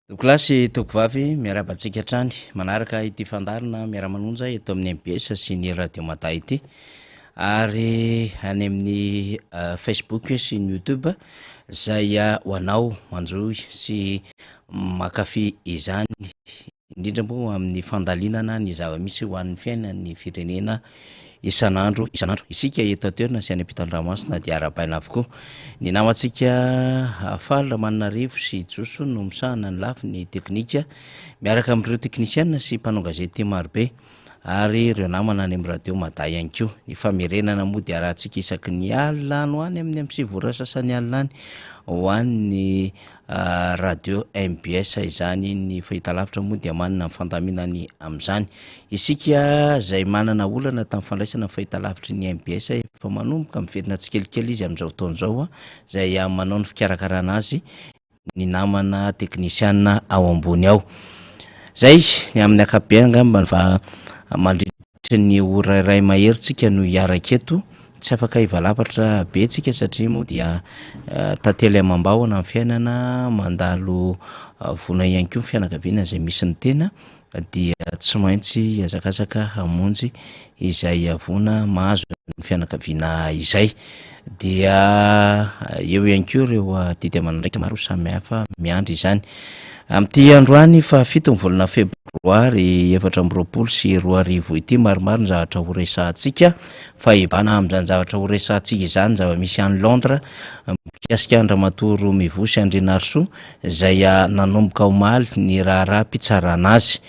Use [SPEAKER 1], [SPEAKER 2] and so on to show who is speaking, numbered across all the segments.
[SPEAKER 1] Tokolasy tokovavy miarabantsika hatrany manaraka ity fandarina miaramanonja eto amin'ny MBS sy ny radio mata ity ary any amin'ny Facebook sy ny YouTube zay ho anao manjoy sy makafy izany indrindra moa amin'ny fandalinana ny zava-misy ho an'ny fiainan'ny firenena isan'andro isika eto atoerana sy any ampitan-dranomasina dia arabaina avokoa ny namantsika Fall Manarivo sy Joso no misahana ny lafy ny teknika miaraka amin'ireo teknisiana sy mpanao gazety marobe ary ireo namana any amin'ny radio maday ihany koa ny famerenana moa dia rahantsika isaky ny alina any ho any amin'ny amsivora sasany alina any ho an'ny radio MBS izany ny fahitalavitra moa dia manana fandaminany amin'izany isika zay manana olana tamin'ny fandraisana fahitalavitry ny MBS efa manomboka miverina tsikelikely izy amin'izao fotoan'izao zay manao ny fikarakarana azy ny namana teknisiana ao ambony ao zay ny amin'ny akabeany angamba fa mandritry ny ora iray maheritsika no hiaraka eto tsy afaka ivalapatra be tsika satria moa dia tantely amam-bahona amin'ny fiainana mandalo vona ihany koa ny fianakaviana zay misy ny tena dia tsy maintsy azakazaka hamonjy izay avona mahazo ny fianakaviana izay dia eo ihany koa ireo didy aman'andraika maro samihafa miandry izany amin'ity androany fa 7 volana febroary 2024 sy 2024 ity maromaro ny zavatra ho resahantsika fa ibana amin'izany zavatra ho resahantsika izany zava-misy any Londres mikasika Andriamatoro Mivosy Andrinarso zay nanomboka omaly ny raharaham-pitsarana azy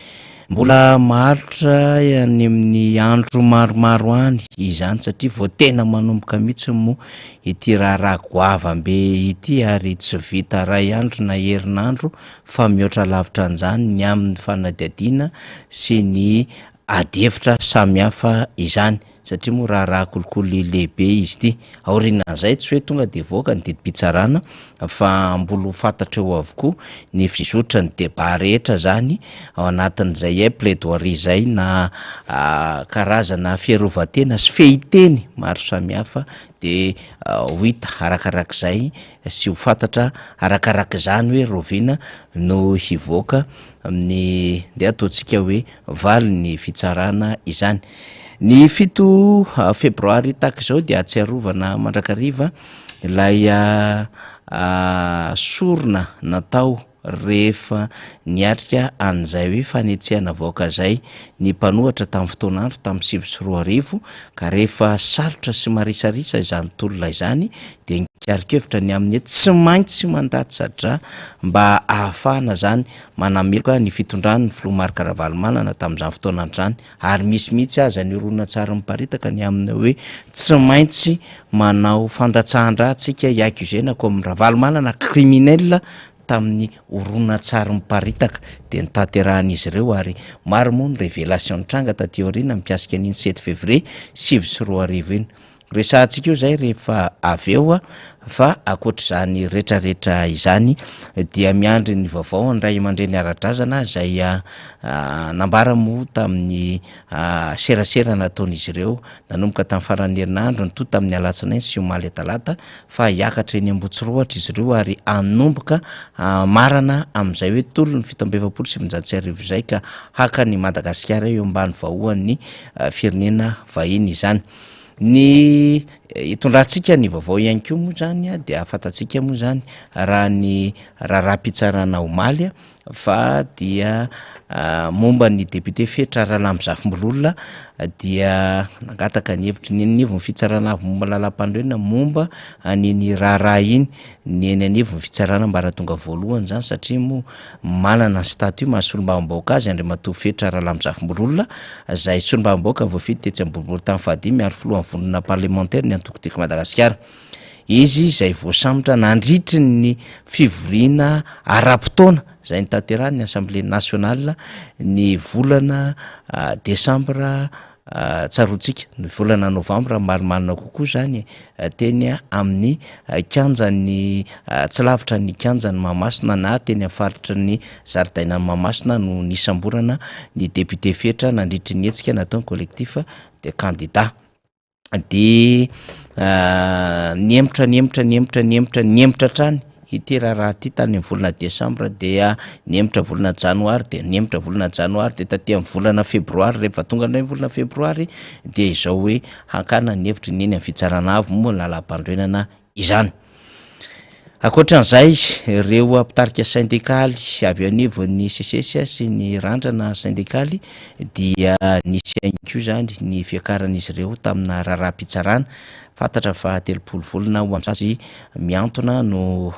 [SPEAKER 1] mbola maharitra any amin'ny andro maromaro any izany satria vao tena manomboka mihitsy moa ity raharaha goavambe ity ary tsy vita ray andro na herinandro fa mihoatra lavitra an'izany ny amin'ny fanadihadiana sy ny adihevitra samihafa izany satria moa raharaha kolikoly lehibe izy ity aorianan'izay tsy hoe tonga de voaka ny didim-pitsarana fa mbola fantatra eo avokoa ny fizotra ny débat rehetra zany ao anatin'izay plaidoirie zay na karazana fiarovan-tena sy fehiteny maro samihafa de ho hita arakarak'izay sy ho fantatra arakarak'izany hoe roviana no hivoaka amin'ny de ataontsika hoe valy ny fitsarana izany ny 7 febroary tahaka izao dia atsiarovana mandrakariva ilay sorona natao rehefa niatrika an'izay hoe fanetsehana vaoaka zay ny mpanohatra tamin'ny fotoanandro tamin'ny 2024 ka rehefa sarotra sy marisarisa izany tolona izany de nikarikevitra ny amin'ny tsy maintsy mandatsadra mba ahafahana zany manameloka ny fitondrany Filomarika Ravalomanana tamin'izany fotoanandro zany ary misy mihitsy aza ny oronan-tsary miparitaka ny amin'ny hoe tsy maintsy manao fandatsahan-dra tsika iakuzena ko amin'ny Ravalomanana criminel tamin'ny oronan-tsary miparitaka de nitanteran'izy ireo ary maro moa ny révélation tranga taty aoriana mikasika an'iny 7 février 2024 iny resahantsika io zay rehefa avy eo fa akoatr'izany rehetrarehetra izany dia miandry ny vaovao ny ray aman-dreny ara-drazana zay nambara moa tamin'ny serasera nataon'izy ireo nanomboka tamin'ny faran'ny herinandro ny to tamin'ny alatsinainy sy omaly talata fa hiakatra eny Ambotsiroatra izy ireo ary anomboka marana amin'izay hoe tolo ny 770 zay ka haka ny Madagasikara eo ambany vahoan'ny firenena vahiny izany ny itondrantsika ny vaovao ihany koa moa zany de ahafantatsika moa zany raha ny raharaham-pitsarana omaly fa dia momba ny député Fetra Rahalamizafimbololona dia nangataka ny hevitry ny enivo ny fitsarana avy momba lalam-pandroena momba an'iny raharaha iny ny eny anivo ny fitsarana mba raha tonga voalohany zany satria moa manana statut mahasolombavambaoaka azy Andriamatoa Fetra Rahalamizafimbololona zay solombavambaoaka voafidy tetsy ambonimbolo tamin'ny fahadimy ary filohan'ny vondrona parlementaire ny antoko-tiko Madagasikara izy zay voasambotra nandritry ny fivoriana ara-potoana zay nitanterahany Assemblée nationale ny volana Desambra tsarotsika ny volana Novambra marimarina kokoa zany teny amin'ny kianjan'ny tsy lavitra ny kianjan'ny Mahamasina na teny amin'ny faritry ny zaridainan'ny Mahamasina no nisamborana ny député Fetra nandritry ny hetsika nataony collectif de candidats de niemitra trany ity raha ty tany amin'ny volana desambra dia niemitra volana janoary de niemitra volana janoary de taty amin'ny volana febroary rehefa tonga ndray volana febroary de izao hoe hankana ny hevitry ny eny amin'ny fitsarana avy moa lalam-pandroenana izany. Akoatran'izay ireo mpitarika syndikaly avy anivon'ny CCS sy ny randrana syndikaly dia nisy ihany koa zany ny fiakaran'izy ireo tamina raharaham-pitsarana fantatra fa 30 volana ho am'sazy miantona no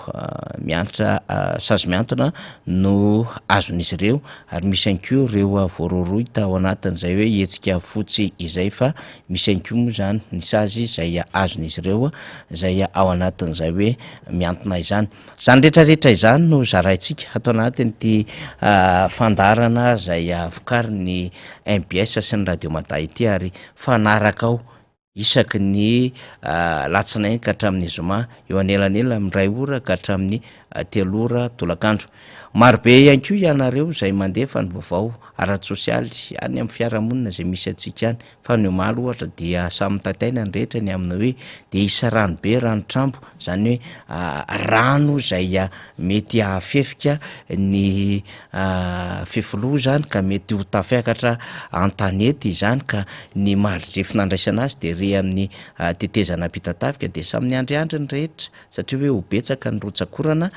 [SPEAKER 1] miantra sazy miantona no azon'izy ireo ary misy ihany koa ireo voarorohita ao anatin'izay hoe hetsika fotsy izay fa misy ihany koa moa zany ny sazy izay azon'izy ireo izay ao anatin'izay hoe miantona izany. Zany rehetrarehetra izany no zaraintsika atao anatin'ity fandarana izay vokarin'ny MBS sy ny Radio Mada ity ary fanaraka ao isaky ny latsinainy ka hatramin'ny zoma eo anelanela amin'ny 2 ora ka hatramin'ny 3 ora tolakandro. Marobe ihany koa ianareo izay mandefa ny vaovao ara-tsosialy any amin'ny fiarahamonina izay misy antsika any fa ny omaly ohatra dia samy tataina ny rehetra ny amina hoe de isa rano be ranotrambo zany hoe rano izay mety ahafefika ny fefoloha zany ka mety ho tafiakatra an-tanety izany ka ny maharidre finandraisana azy de re amin'ny tetezana ampitatafika de samy andriandry ny rehetra satria hoe ho betsaka ny rotsakorana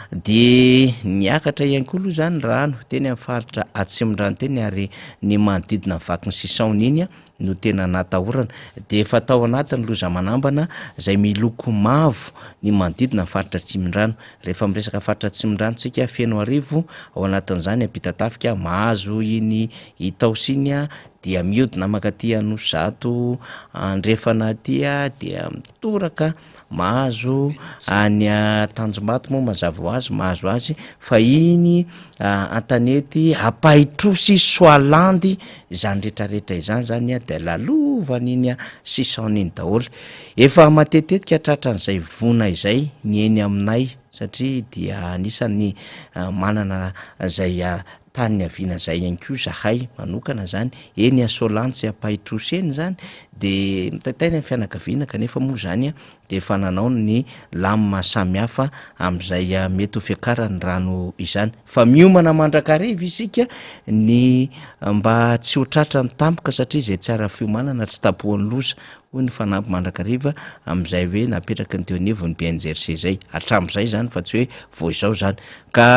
[SPEAKER 1] de niakatra ihany koa aloha zany rano teny amin'ny faritra Atsimondrano teny ary ny manodidina vaky ny sisaony iny no tena natahorana de efa tao anatiny loza manambana izay miloko mavo ny manodidina faritra Atsimondrano. Rehefa miresaka faritra Atsimondrano tsika feno arivo ao anatin'izany ampitatafika mahazo iny itaosiny dia mihodina makaty Anosizato andrefana aty dia mitoraka mahazo any Tanjombato moa mazava ho azy mahazo azy fa iny an-tanety Ampahitrosy Soalandy izany rehetrarehetra izany zany de lalovany iny sisaon'iny daholo. Efa matetetika tratran'izay vona izay ny eny aminay satria dia anisany manana izay tany aviana zay ihany koa zahay manokana zany eny Soalandy sy Ampahitrosy eny zany de mitaitaina ny fianakaviana kanefa moa zany de efa nanao ny lamina samihafa am'izay mety ho fiakarany rano izany fa miomana mandrakariva isika ny mba tsy ho tratra ny tampoka satria izay tsara fiomanana tsy tapohan'ny loza hoy ny fanampy mandrakariva am'izay hoe napetraka ny teo anivon'ny BNJRC zay hatram'izay zany fa tsy hoe vao izao zany ka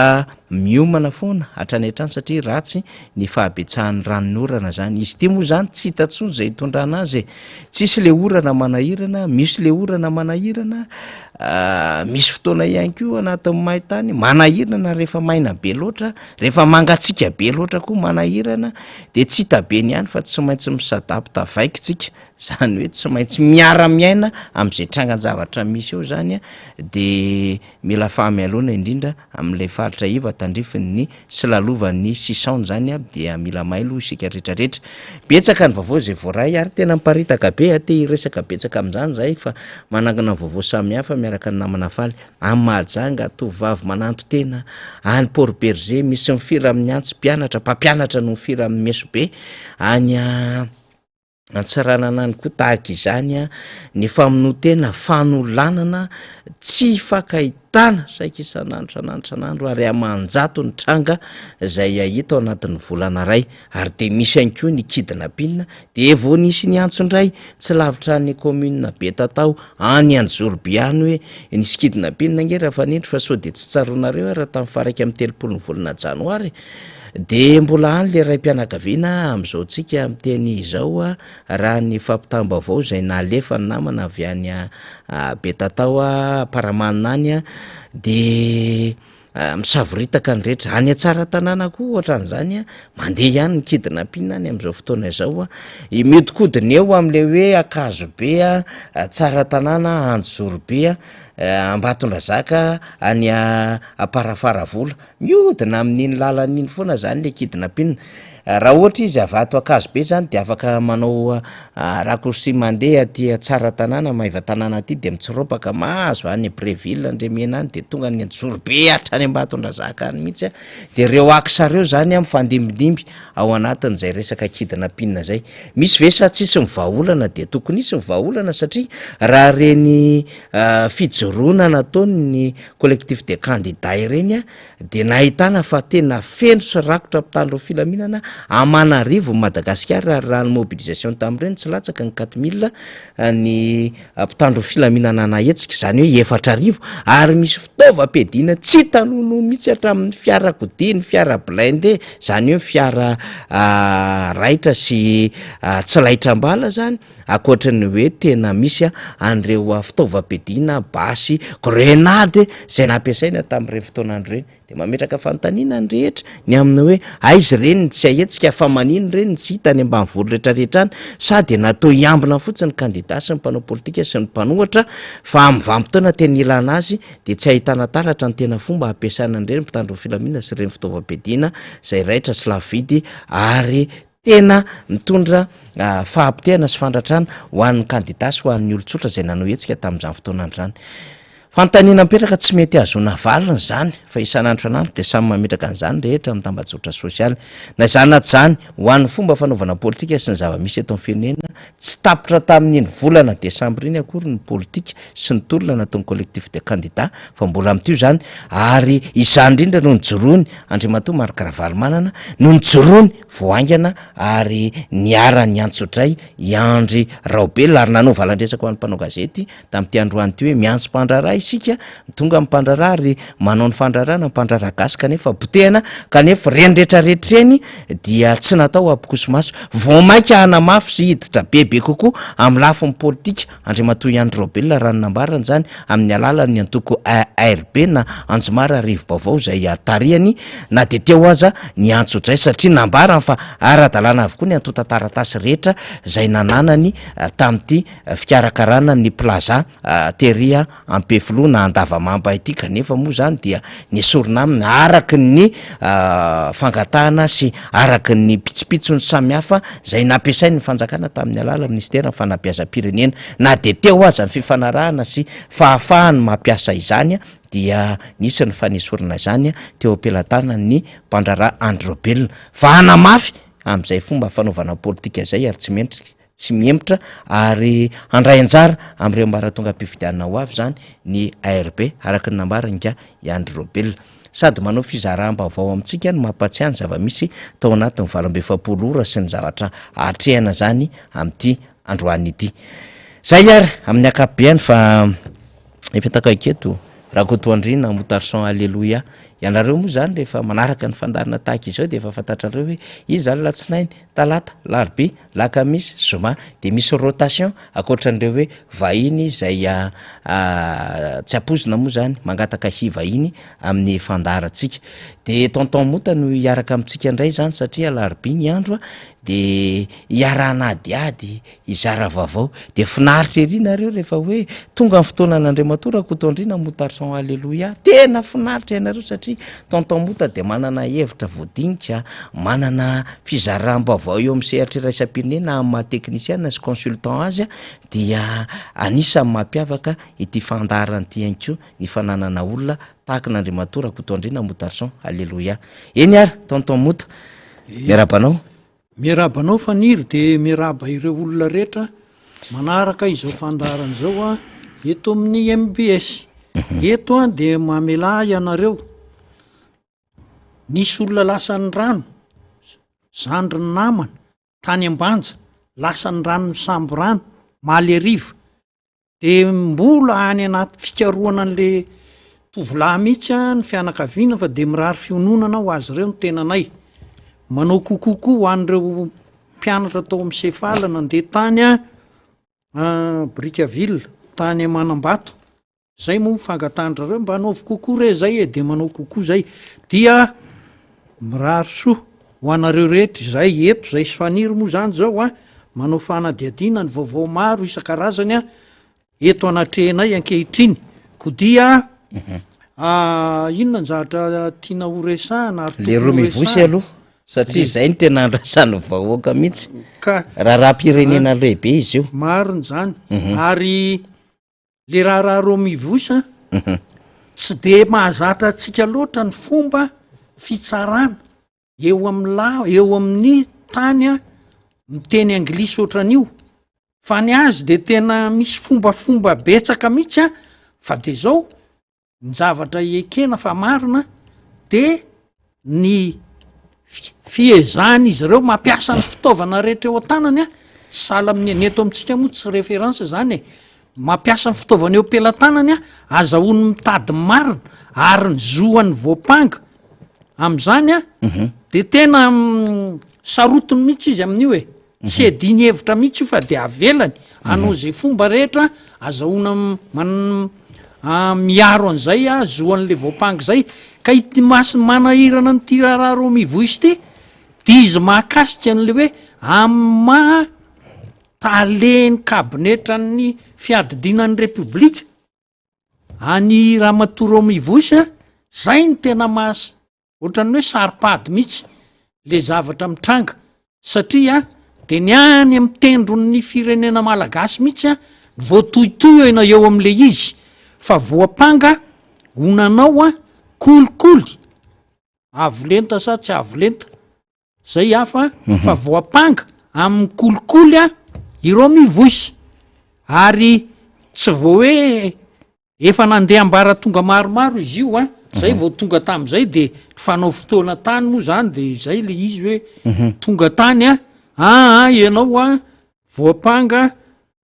[SPEAKER 1] miomana foana hatrany hatrany satria ratsy ny fahabetsahan'ny ranon'orana zany izy ty moa zany tsy hitantsony zay hitondrana azy tsisy le orana manahirana misy le orana manahirana misy fotoana ihany koa anatin'ny maintany manahirana rehefa maina be loatra rehefa mangatsika be loatra koa manahirana de tsy hitabeny ihany fa tsy maintsy misadapta vaikitsika zany hoe tsy maintsy miara-miaina am'izay trangan-javatra misy eo zany de mila fahamialona indrindra am'lay faritra iva tandrifin'ny sy lalovan'ny sisaony zany dia mila mailo isika rehetrarehetra betsaka ny vaovao zay voaray ary tena miparitaka be te hiresaka betsaka amin'izany zay fa manangana vaovao samihafa miaraka ny namana faly amin'ny Mahajanga tovovavy mananto tena any Port Berger misy mifiry amin'ny antso mpianatra mpampianatra no mifiry amin'ny Mesobe any Antsiranana any koa tahaka izany ny famonotena fanolanana tsy fakahitana saika isan'andro ary amanjato ny tranga izay hita ao anatin'ny volana ray ary de misy ihany koa ny kidnapina de vao nisy ny antsondray tsy lavitra ny commune Betatao any Anjorobiany hoe nisy kidnapina nge raha fanindry fa sao de tsy tsaronareo raha tamin'ny faraka amin'ny 30 volana janoary de mbola any le raim-pianakaviana am'izao tsika miteny izao raha ny fampitambavao izay nalefa ny namana avy any Betatao Paramanina any de misavoritaka ny rehetra any Atsara tanàna koa ohatran'izany mandeha ihany ny kidnapina any am'izao fotoana izao miodikodiny eo am'le hoe Akazo be Tsara tanàna Anjorobe Ambatondrazaka any Aparafaravola miodina amin'iny lalan'iny foana zany le kidnapina raha ohatra izy avato Akazo be zany de afaka manao raccourci mandeha aty Tsara tanàna maiva tanàna aty de mitsiropaka mahazo any Préville Andremena any de tonga ny Anjorobe hatrany Ambatondrazaka any mihitsy de reo akisareo zany mifandimbidimby ao anatin'izay resaka kidnapina zay misy vesa tsisy mivaolana de tokony isy mivaolana satria raha reny fijoroana nataony ny collectif de candidat ireny a de nahitana fa tena feno sy rakotra mpitandro filaminana Amanarivo Madagasikara ary raha ny mobilisation tamin'ireny tsy latsaka ny 4000 ny mpitandro filaminana nahetsika zany hoe 4,000 ary misy fitaovam-piadiana tsy tanono mihitsy hatramin'ny fiarakodia ny fiara blindé zany hoe fiara raitra sy tsy laitram-bala zany akoatrany hoe tena misy an'ireo fitaovam-piadiana basy grenade zay nampiasaina tamin'ireny fotoanandro reny de mametraka fanontaniana ny rehetra ny aminy hoe aizy reny tsy ahetsika fa manino reny tsy hita any ambanivolo rehetrarehetra any sady natao iambina fotsiny candidat sy ny mpanao politika sy ny mpanohatra fa amin'ny vanim-potoana tena ilana azy de tsy ahitana taratra ny tena fomba ampiasana an'ireny mpitandro filaminana sy reny fitaovam-piadiana zay raitra sy lavidy ary tena mitondra fahampitehana sy fandratrana ho an'ny candidat sy ho an'ny olon-tsotra zay nanao hetsika tamin'izany fotoanandrany fanontaniana mipetraka tsy mety azona valiny zany fa isan'andro anandro de samy mametraka an'izany rehetra amin'ny tambazotra sosialy na izany na tsy zany ho an'ny fomba fanaovana politika sy ny zava-misy eto amin'ny firenena tsy tapitra tamin'iny volana desambra iny akory ny politika sy ny tolona nataon'ny collectif de candidat fa mbola am'tio zany ary izany indrindra no nijoroany Andriamatoa Marc Ravalomanana no nijoroany voaingana ary niara-ny antsotray Iandry Raobel ary nanao valandresaka ho an'ny mpanao gazety tamin'ity androany ty hoe miantso mpandrara isika tonga mipandrara ary manao ny fandrarana mpandrara gasy kanefa botehana kanefa reny rehetrarehetreny dia tsy natao apikosomaso vomaika hanamafy sy hiditra bebe kokoa amin'ny lafin'ny politika Andriamatoa Iandry Raobel raha nambarana zany amin'ny alalan'ny antoko ARB na Anjomara Rivo-Baovao zay tarihany na de teo aza ny antsotray satria nambarana fa ara-dalàna avokoa ny antota taratasy rehetra zay nananany tamin'ity fikarakarana ny plaza teria ampefilo na andavamamba ity kanefa moa zany dia nisorona aminy araky ny fangatahana sy araky ny pitsopitsony samihafa zay nampiasainy ny fanjakana tamin'ny alala ministera ny fanabeazam-pirenena na de teo aza ny fifanarahana sy fahafahany mampiasa izany dia nisy ny fanesorana izany teo ampelatana ny mpandrara Andry Raobel fa hanamafy am'izay fomba fanaovana politika zay ary tsy miembotra ary handray anjara am'ireo mbaratonga ampifidianana ho avy zany ny ARB araky ny nambaranka Iandry Raobel sady manao fizaraham-baovao amintsika no mampatsiahany zava-misy tao anatin'ny 27 ora sy ny zavatra atrehana zany am'ty androany ity zay ary amin'ny akapobeany fa efa takaiky eto raha kotoandrina Motarson Alleluia ianareo moa zany rehefa manaraka ny fandarina tahaka izao de efa fantatrareo hoe izy zany latsinainy talata larobia lakamisy zoma de misy rotation akoatran'ireo hoe vahiny zay tsy apozina moa zany mangataka vahiny amin'ny fandaratsika de tonton Mota no iaraka amintsika indray zany satria larobia ny andro de iarana adiady izara vaovao de finaritra ery nareo rehefa hoe tonga amin'ny fotoanan'Andriamatoa raha kotondrina Motarson Alleluia tena finaritra ianareo satria tonton Mota de manana hevitra voadinika manana fizaraham-baovao eo amin'ny sehatra iraisam-pirenena amin'ny maha-teknisiana sy consultant azy dia anisan'ny mampiavaka ity fandaran'ity ihany koa ny fananana olona tahaka n'Andriamatoa raha kotondrina Motarson Alleluia eny ary tonton Mota
[SPEAKER 2] miarabanao faniry de miaraba ireo olona rehetra manaraka izao fandarana zao eto amin'ny MBS eto de mamela ianareo nisy olona lasan'ny rano zandry ny namana tany ambanja lasan'ny rano ny sambo rano maly arivo de mbola any anaty fikaroana an'le tovolahy mihitsy ny fianakaviana fa de mirary fiononana ho azy ireo ny tenanay manao kokoko ho an'ireo mpianatra tao amin'ny sefala nandeha tany Brickaville tany Manambato zay moa fangatandrareo mba anaovy kokoa re zay de manao kokoa zay dia mirary soa ho anareo rehetra zay eto zay sy faniry moa zany zao manao fanadiadiana ny vaovao maro isan-karazany eto anatrehanay ankehitriny ko dia inona ny zahatra tiana horesahana ary
[SPEAKER 1] le roa mivosy aloha satria zay ny tena andrasan'ny vahoaka mihitsy
[SPEAKER 2] ka
[SPEAKER 1] raha-pirenena lehibe izy io
[SPEAKER 2] mariny zany ary le raha roa mivosa tsy de mahazatra antsika loatra ny fomba fitsarana eo amin'ny tany miteny anglisy ohatran'io fa ny azy de tena misy fombafomba betsaka mihitsy fa de zao ny zavatra ekena fa marina de ny fiezany izy ireo mampiasa ny fitaovana rehetra eo an-tanany a tsy sala amin'ny neto amintsika moa tsy référence zany e mampiasa ny fitaovana eo am-pelantanany a azahoany mitady marina ary ny zoan'ny voapanga am'izany a de tena sarotiny mihitsy izy amin'io e tsy ediny hevitra mihitsy io fa de avelany anao zay fomba rehetra azahoana miaro an'izay a zoan'le voapanga zay ka ity masiny manahirana ny tirara ro mivoisy ty de izy mahakasika an'le hoe ama taleny kabinetra ny fiadidinan'ny republika any Ramatoa mivoisy a zay ny tena masy ohatran'ny hoe saripady mihitsy le zavatra mitranga satria de ny any amin'ny tendron'ny firenena malagasy mihitsy a voatoitoy ena eo am'le izy fa voapanga honanao a kolikoly avolenta sa tsy avolenta zay hafa fa voapanga amin'ny kolikoly a ireo mivoisy ary tsy vo hoe efa nandeha ambara tonga maromaro izy io a zay vao tonga tam'izay de fanao fotoana tany moa zany de zay le izy hoe tonga tany a ianao a voapanga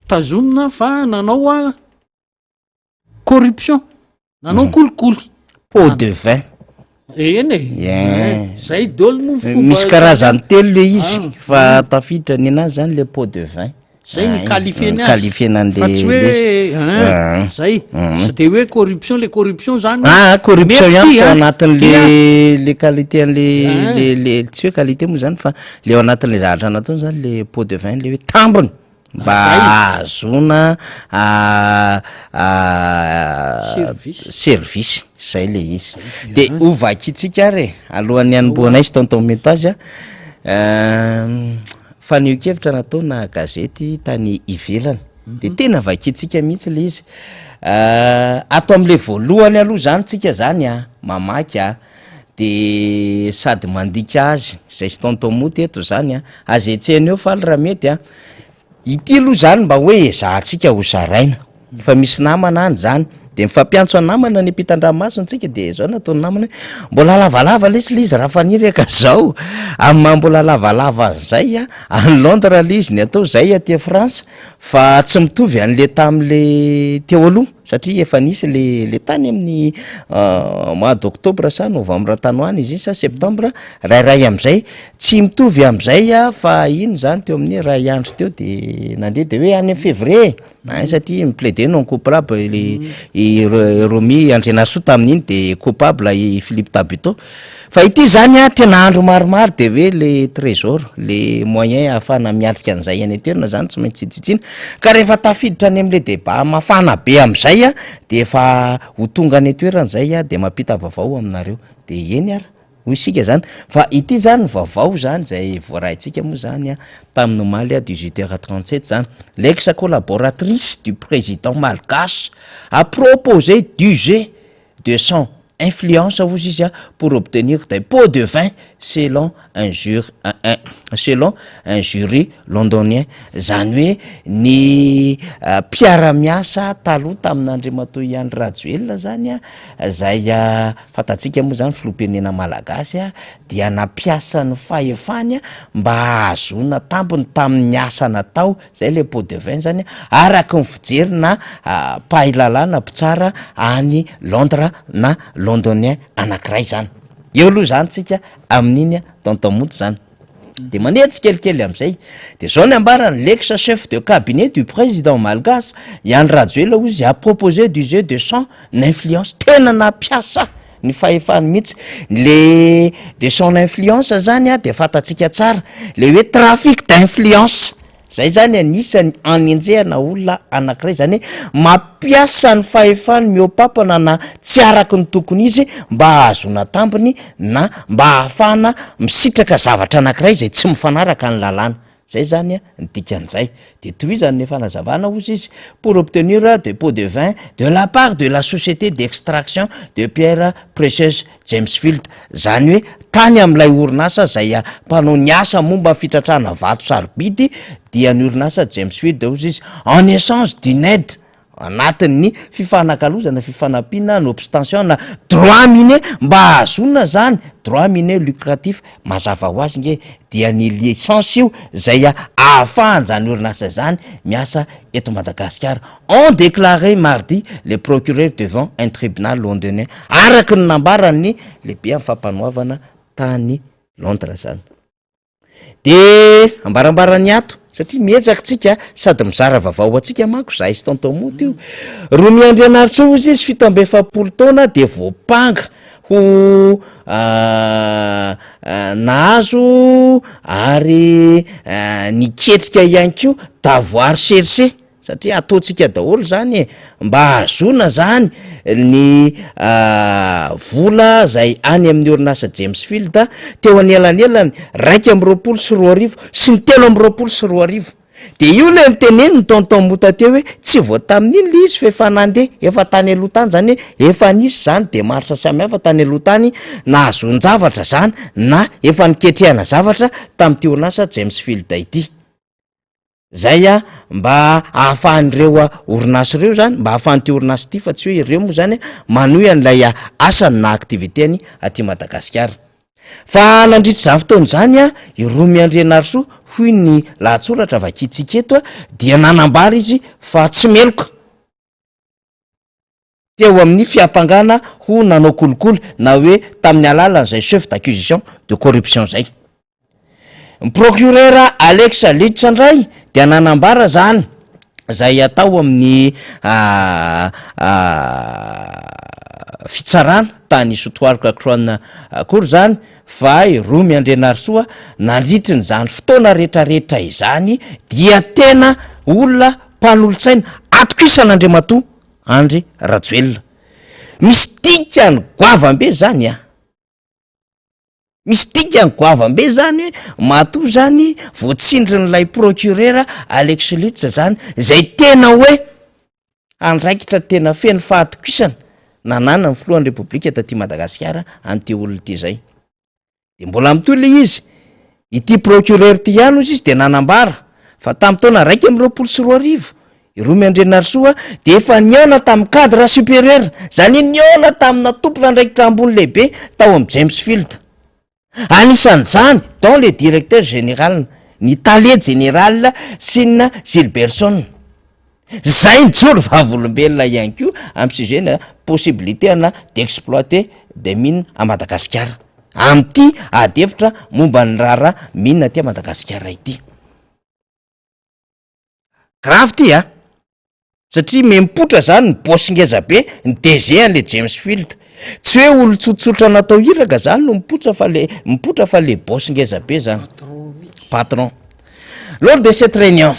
[SPEAKER 2] tazomina fa nanao a corruption nanao kolikoly
[SPEAKER 1] pot de vin
[SPEAKER 2] eny zay dolo mo
[SPEAKER 1] misy karazany telo le izy fa tafiditra ny anazy zany le pot de vin
[SPEAKER 2] zay ny qualifieny
[SPEAKER 1] qualifienande
[SPEAKER 2] fa tsy hoe zay tsy de hoe corruption le corruption zany
[SPEAKER 1] corruption ihany fa anatin'le le qualité an'le tsy hoe qualité moa zany fa le ao anatin'le zavatra nataony zany le pot de vin le hoe tambony mba azona service zay le izy de ovakitsika re alohan'ny anomboana izy tonton metazy fa nio-kevitra nataona gazety tany ivelany de tena vakitsika mihitsy le izy ato am'le voalohany aloha zany tsika zany mamaky de sady mandika azy zay sy tonton moty eto zany azy etsehany eo faly raha mety ity aloha zany mba hoe zahantsika ho zaraina fa misy namana any zany de mifampiantso any namana ny ampitan-dranomasina tsika de zao nataony namana hoe mbola lavalava lesy le izy raha faniraka zao am'ma mbola lavalava zay any Londres le izy ny atao zay aty France fa tsy mitovy an'le tam'le teo aloha satria efa nisy le tany amin'ny mois d'octobre sa novembre tanoany izy sa septembre rairay am'izay tsy mitovy am'izay fa ino zany teo amin'ny ray andro teo de nandeha de hoe any amin'ny février satria miplaide non coupable Romy Andrenasoa tamin'iny de coupable i Philippe Tabuteau fa ity zany tena andro maromaro de hoe le trésor le moyen ahafana miatrika an'izay any an-toerana zany tsy maintsy tsitsitsina ka rehefa tafiditra any am'le débat mafana be am'izay de efa ho tonga any an-toerana zay de mampita vaovao aminareo de eny ara hoy isika zany fa ity zany vaovao zany zay voarahintsika moa zany tamin'ny omaly 18h37 zany l'ex collaboratrice du président malgache a proposé d'user de son influence hozy izy pour obtenir des pots de vin selon un jury londonien zany hoe ny mpiara-miasa taloha tamin'Andriamatoa Andry Rajoelina zany zay fatatsika moa zany filoham-pirenena malagasy dia nampiasa ny fahefany mba ahazona tampony tamin'ny asa natao zay le pot de vin zany araky ny fijery na pahilalana mpitsara any Londres na londonien anankiray zany eo aloha zany tsika amin'iny tontomoty zany de mandeha tsikelikely am'izay de zao ny ambarany l'ex chef de cabinet du président malgache Andry Rajoelina ozy a proposé d'user de son influence tena nampiasa ny fahefany mihitsy le de son influence zany de fatatsika tsara le hoe trafic d'influence zay zany anisany anenjehana olona anankiray zany hoe mampiasa ny fahefany miopapana na tsy araky ny tokony izy mba ahazona tampony na mba ahafana misitraka zavatra anankiray zay tsy mifanaraka ny lalàna zay zany ny dikan'izay de toizany ny fanazavana ozy izy pour obtenir des pots de vin de la part de la société d'extraction de pierre précieuse Jamesfield zany hoe tany am'ilay orinasa zay mpanao ny asa momba fitratrana vato sarobidy dia ny orinasa Jamesfield ozy izy en essence d'une aide anatin'ny fifanakalozana fifanampiana no abstention na droit mine mba ahazona zany droit mine lucratif mazava ho azy nge dia ny licence io zay ahafahanjany orinasa zany miasa eto Madagasikara. On déclaré mardi les procureurs devant un tribunal londonien araky ny nambaran'ny lehibe amin'ny fampanoavana tany Londres zany. De ambarambarany ato satria miezaka tsika sady mizara vavao atsika manko za izy tontomoto io. Roa miandrianaritra izy 7 taona de voapanga ho nahazo ary niketrika ihany ko d'avoir cherché satria ataotsika daholo zany mba azona zany ny vola zay any amin'ny orinasa James Field teo anelanelany 2.24 sy ny 3.24. De io le miteneny ny tonton mota teo hoe tsy vo tamin'iny le izy fefa nandeha efa tany aloha tany zany efa nisy zany de marsa samihafa tany aloha tany na azon-javatra zany na efa niketrehana zavatra tamin'ity orinasa James Field ity. Zay mba ahafahan'ireo orinasa ireo zany mba ahafahan'ity orinasa ity fa tsy hoe ireo moa zany manohy an'ilay asany na aktiviteny aty Madagasikara. Fa nandritra zany fotoana zany ireo miandrenarso hoy ny lahatsoratra vakitsika eto dia nanambara izy fa tsy meloka teo amin'ny fiampangana ho nanao kolikoly na hoe tamin'ny alalan'izay chef d'accusation de corruption zay. Ny procureur Alex Litsandray dia nanambara zany zay atao amin'ny fitsarana tany sotoarika Crown Cour zany fa roa miandrenarsoa nandritry zany fotoana rehetrarehetra izany dia tena olona mpanolotsaina atokisan'Andriamatoa Andry Rajoelina. Misy dikany goavambe zany misy dikany goavambe zany matoa zany voatsindrin'ilay procureur Alex Litsa zany zay tena hoe andraikitra tena feno fahatokisana nanana ny filohan'ny Repoblika taty Madagasikara an'ity olona ity zay. De mbola amitoy le izy ity procureur ty ihany izy de nanambara fa tamin'ny taona 2022 ireo miandrenarsoa de efa niona tamin'ny cadre supérieur zany niona tamina tompona andraikitra ambony lehibe tao amin'ny James Field. Anisan'izany dans le directeur général ny tale général Sina Gilbertson. Zay njolo vavolombelona ihany ko amin'ny sujet na possibilité d'exploiter des mines à Madagascar. Amty adevitra momba ny rara mine aty Madagasikara ity. Grave ty satria mempotra zany ny bosingeza be ny DG an'le James Field. Tsy hoe olo tsotsotra natao hiraka zany no mipotra fa le bosingeza be zany patron. Lors de cette réunion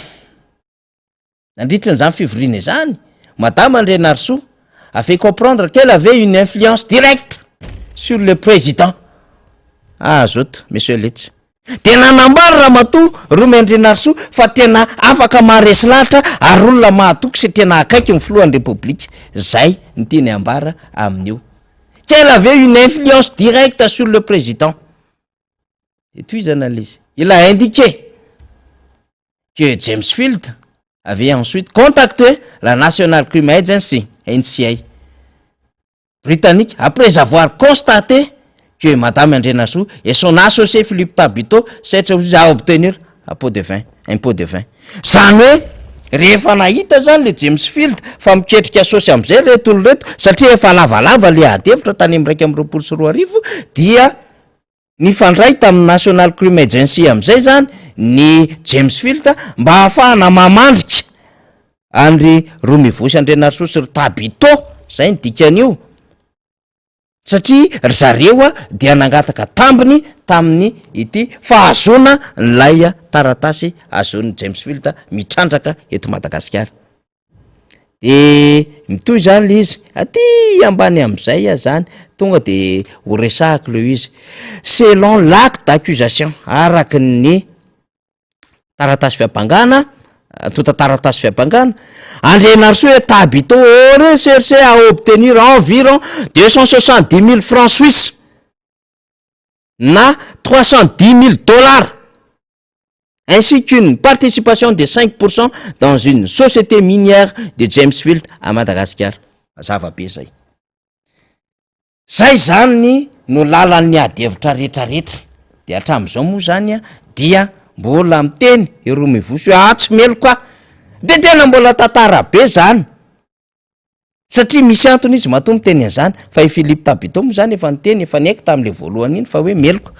[SPEAKER 1] nandritra n'izany février zany Madame André Narso a fait comprendre qu'elle avait une influence directe sur le président. Zot monsieur Litsa de nanambara ramatoa Roa André Narso fa tena afaka maharesy lahatra ary olona mahatoky sy tena akaiky ny filohan'ny République. Zay ny teny ambara amin'io qu'elle avait une influence directe sur le président. Et puis ils analysent. Il a indiqué que James Field avait ensuite contacté la National Crime Agency, NCA, britannique, après avoir constaté que Madame André Narso et son associé Philippe Tabito cherchaient à obtenir un pot de vin. Zany hoe rehefa nahita zany le James Field fa miketrika sosy am'izay reto olo reto satria efa lavalava le adevitra tany amin'ny 2.24 dia nifandray tamin'ny National Crime Agency am'izay zany ny James Field mba ahafahana mamandrika Andry Romivosy André Narso sy Tabito. Zay ny dikan'io satria ry zareo dia nangataka tambiny tamin'ny ity fahazona nylay taratasy azon'ny James Field mitrandraka eto Madagasikara. De mitoy zany le izy aty ambany am'izay zany tonga de ho resahako le izy selon l'acte d'accusation araky ny taratasy fiapangana tota taratasy fiapangana André Narso et Tabito aurait cherché à obtenir environ 270 000 francs suisses na 310 000 $. ainsi qu'une participation de 5% dans une société minière de Jamesfield à Madagascar. Zavabe zay. Zay zany no lalan'ny adevitra rehetrarehetra. De hatramin'izao moa zany a dia mbola miteny iro mivoso hoe tsy meloko a. De tena mbola tantara be zany. Satria misy antony izy matommy teny an'izany, fa i Philippe Tabito moa zany efa niteny efa niaiky tamin'le voalohany iny fa hoe meloko.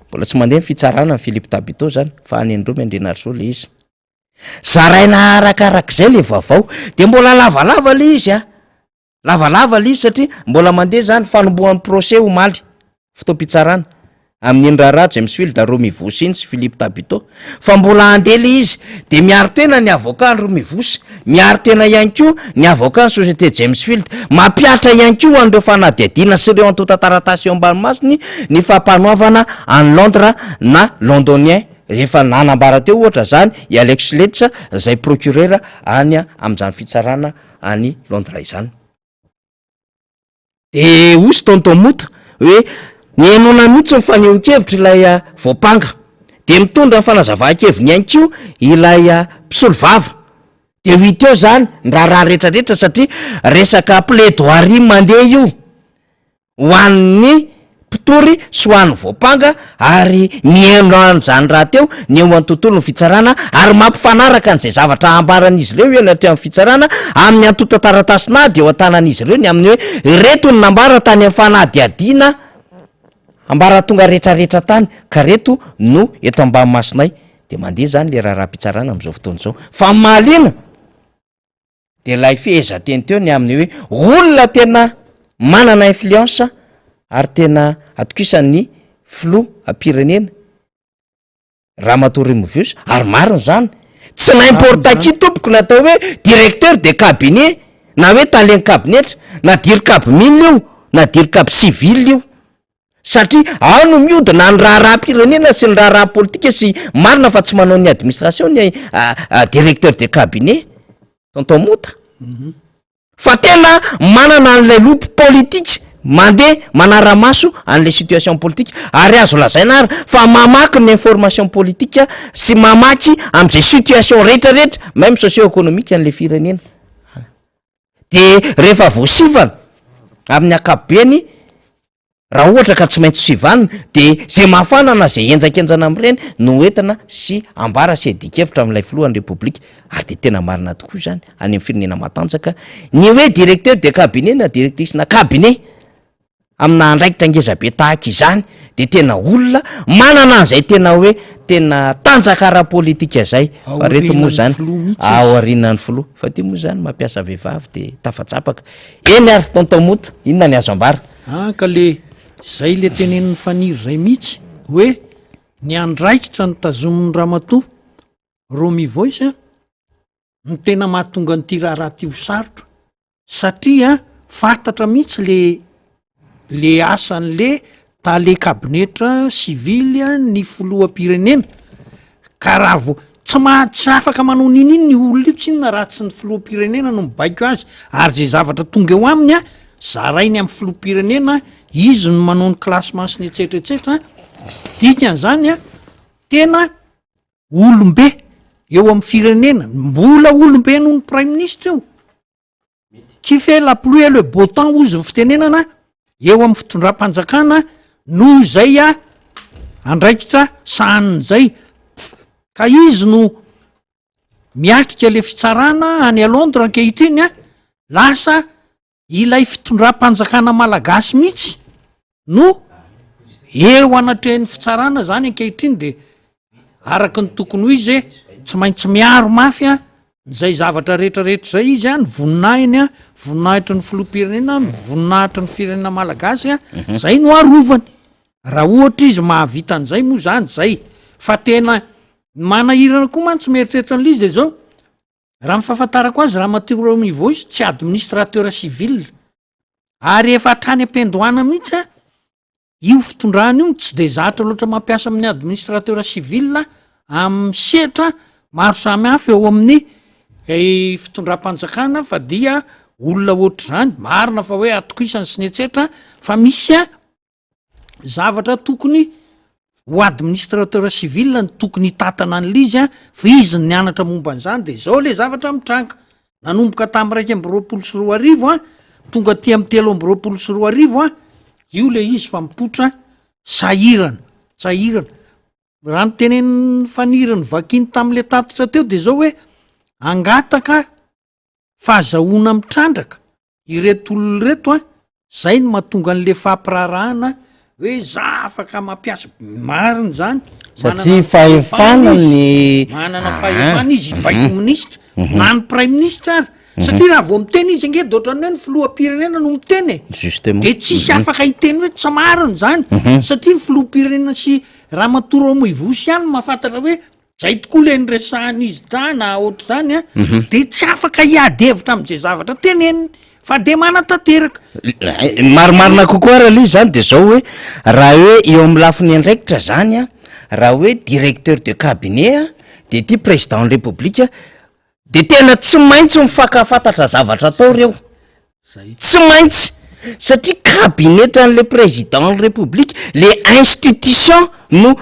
[SPEAKER 1] Mbola tsy mandeha fitsarana ny Philippe Tabito zany fa any Ndrome Andrinarso le izy. Zaraina arakarak'izay le vaovao de mbola lavalava le izy a. Lavalava le izy satria mbola mandeha zany fanombohan'ny procès omaly fotoam-pitsarana amin'ny raharaha Jamesfield Romy Vosy iny sy Philippe Tabito fa mbola andeha le izy de miaro tena ny avocat ny Romy Vosy, miaro tena ihany koa ny avocat ny société Jamesfield, mampiatra ihany koa an'ireo fanadihadiana sy ireo antota-taratasy eo ambany masiny ny fampanoavana any Londres na londonien rehefa nanambara teo ohatra zany i Alex Letsa zay procureur any amin'izany fitsarana any Londres izany. De osy tonton Mota hoe nihainona mihitsy mifaneho-kevitra ilay voapanga de mitondra ny fanazavahan-keviny ihany koa ilay mpisolo vava de ho hita eo zany ny raharaha rehetrarehetra satria resaka plaidoirie mandeha io ho an'ny mpitory sy ho an'ny voapanga ary mihaino an'izany raha teo ny eo an'ny tontolo ny fitsarana ary mampifanaraka an'izay zavatra ambaran'izy ireo eny atrean'ny fitsarana amin'ny antota-taratasina de eo an-tanan'izy ireo ny amin'ny hoe reto ny nambara tany amin'ny fanadihadiana ambara tonga rehetrarehetra tany ka reto no eto ambany masinay de mandeha zany le raharaha-pitsarana am'izao fotoana izao fa malina de lay feheza teny teo ny amin'ny hoe olona tena manana influence ary tena atokisan'ny filoha am-pirenena Ramatoa Romivoso ary marina zany tsy n'importe qui tompoko natao hoe directeur de cabinet na hoe talent cabinet na diricab mille io na diricab civil io satria ao no miodina ny raharaha-pirenena sy ny raharaha politika sy marina fa tsy manao ny administration ny directeur de cabinet tonton Mota fa tena manana an'ilay lopo politique mandeha manara-maso an'le situation politique ary azo lazaina ary fa mamaky ny information politique sy mamaky am'izay situation rehetrarehetra même socio-économique an'le firenena de rehefa voasivana amin'ny akapobeny raha ohatra ka tsy maintsy sivanina de zay mahafanana zay enjakenjana am'ireny no entina sy ambara sy adikevitra amin'ilay filohan'ny republika ary de tena marina tokoa zany any amin'ny firenena matanjaka ny hoe directeur de cabinet na directrice na cabinet amina andraikitra angezabe tahaka izany de tena olona manana an'izay tena hoe tena tanjaka ara-politika zay fa reto moa zany ao arinan'ny filoha fa ty moa zany mampiasa vehivavy de tafatsapaka eny ary tonton Mota inona ny azo ambara
[SPEAKER 2] ka le zay le tenenin'ny faniry zay mihitsy hoe ny andraikitra ny tazomin'ny Ramatoa Romy Voice ny tena mahatonga nyity raharaha ty ho sarotra satria fantatra mihitsy le asan'le tale kabinetra civil ny filoham-pirenena ka raha vo tsy afaka manao nininy ny olona io tsy inona raha tsy ny filoham-pirenena no mibaiko azy ary zay zavatra tonga eo aminy zarainy amin'ny filoham-pirenena izy no manao ny classement sy ny etsetratsetra dikan'izany tena olombe eo amin'ny firenena mbola olombe noho ny prime ministre io qui fait la pluie et le beau temps ozy ny fitenenana eo amin'ny fitondram-panjakana noho zay andraikitra sahanin'izay ka izy no miatrika le fitsarana any a Londres ankehitriny lasa ilay fitondram-panjakana malagasy mihitsy no eo anatrehan'ny fitsarana zany ankehitriny de araka ny tokony ho izy tsy maintsy miaro mafy zay zavatra rehetrarehetra zay izy ny voninahiny voninahitra ny filoham-pirenena ny voninahitra ny firenena malagasy zay no arovany raha ohatra izy mahavita an'izay moa zany zay fa tena manahirana koa mantsy mieritreritra an'le izy de zao raha mifahafantarako azy Ramatoa Romy Voice tsy administrateur civil ary efa hatrany am-pendohana mihitsy io fitondrany io tsy de zatra loatra mampiasa amin'ny administrateur civil amin'ny sehatra maro samy hafa eo amin'ny fitondram-panjakana fa dia olona ohatr' zany marina fa hoe atokisany sy ny etsetra fa misy zavatra tokony ho administrateur civil ny tokony hitatana an'lizy a fa izy ny nianatra momba an'izany de zao le zavatra mitranga nanomboka tamin'ny raiky amby roapolo sy roa arivo a tonga ty am'y telo amby roapolo sy roa arivo a io le izy fa mipotra sahirana raha ny tenen'ny fanirany vakiny tam'le tatitra teo de zao hoe angataka fahazahoana mitrandraka ireto olona reto a zay no mahatonga an'le fampirarahana hoe za afaka mampiasa mariny zany
[SPEAKER 1] satria fahefana ny
[SPEAKER 2] manana fahefana izy baiko ministra na ny prime ministre ary satria raha vao miteny izy ange de ohatrany hoe ny filoham-pirenena no miteny
[SPEAKER 1] justement
[SPEAKER 2] de tsisy afaka hiteny hoe tsy mariny zany satria ny filoham-pirenena sy raha matoro moivosy ihany mahafantatra hoe zay tokoa le nyresahany izy ta na ohatr' zany a de tsy afaka hiadevitra am'izay zavatra teneniny fa de manatanteraka
[SPEAKER 1] marimarina kokoa raha le izy zany de zao hoe raha hoe eo am'ny lafiny andraikitra zany a raha hoe directeur de cabinet a de ty président république de tena tsy maintsy mifakafantatra zavatra atao reo tsy maintsy satria kabinetran'le président république le institution no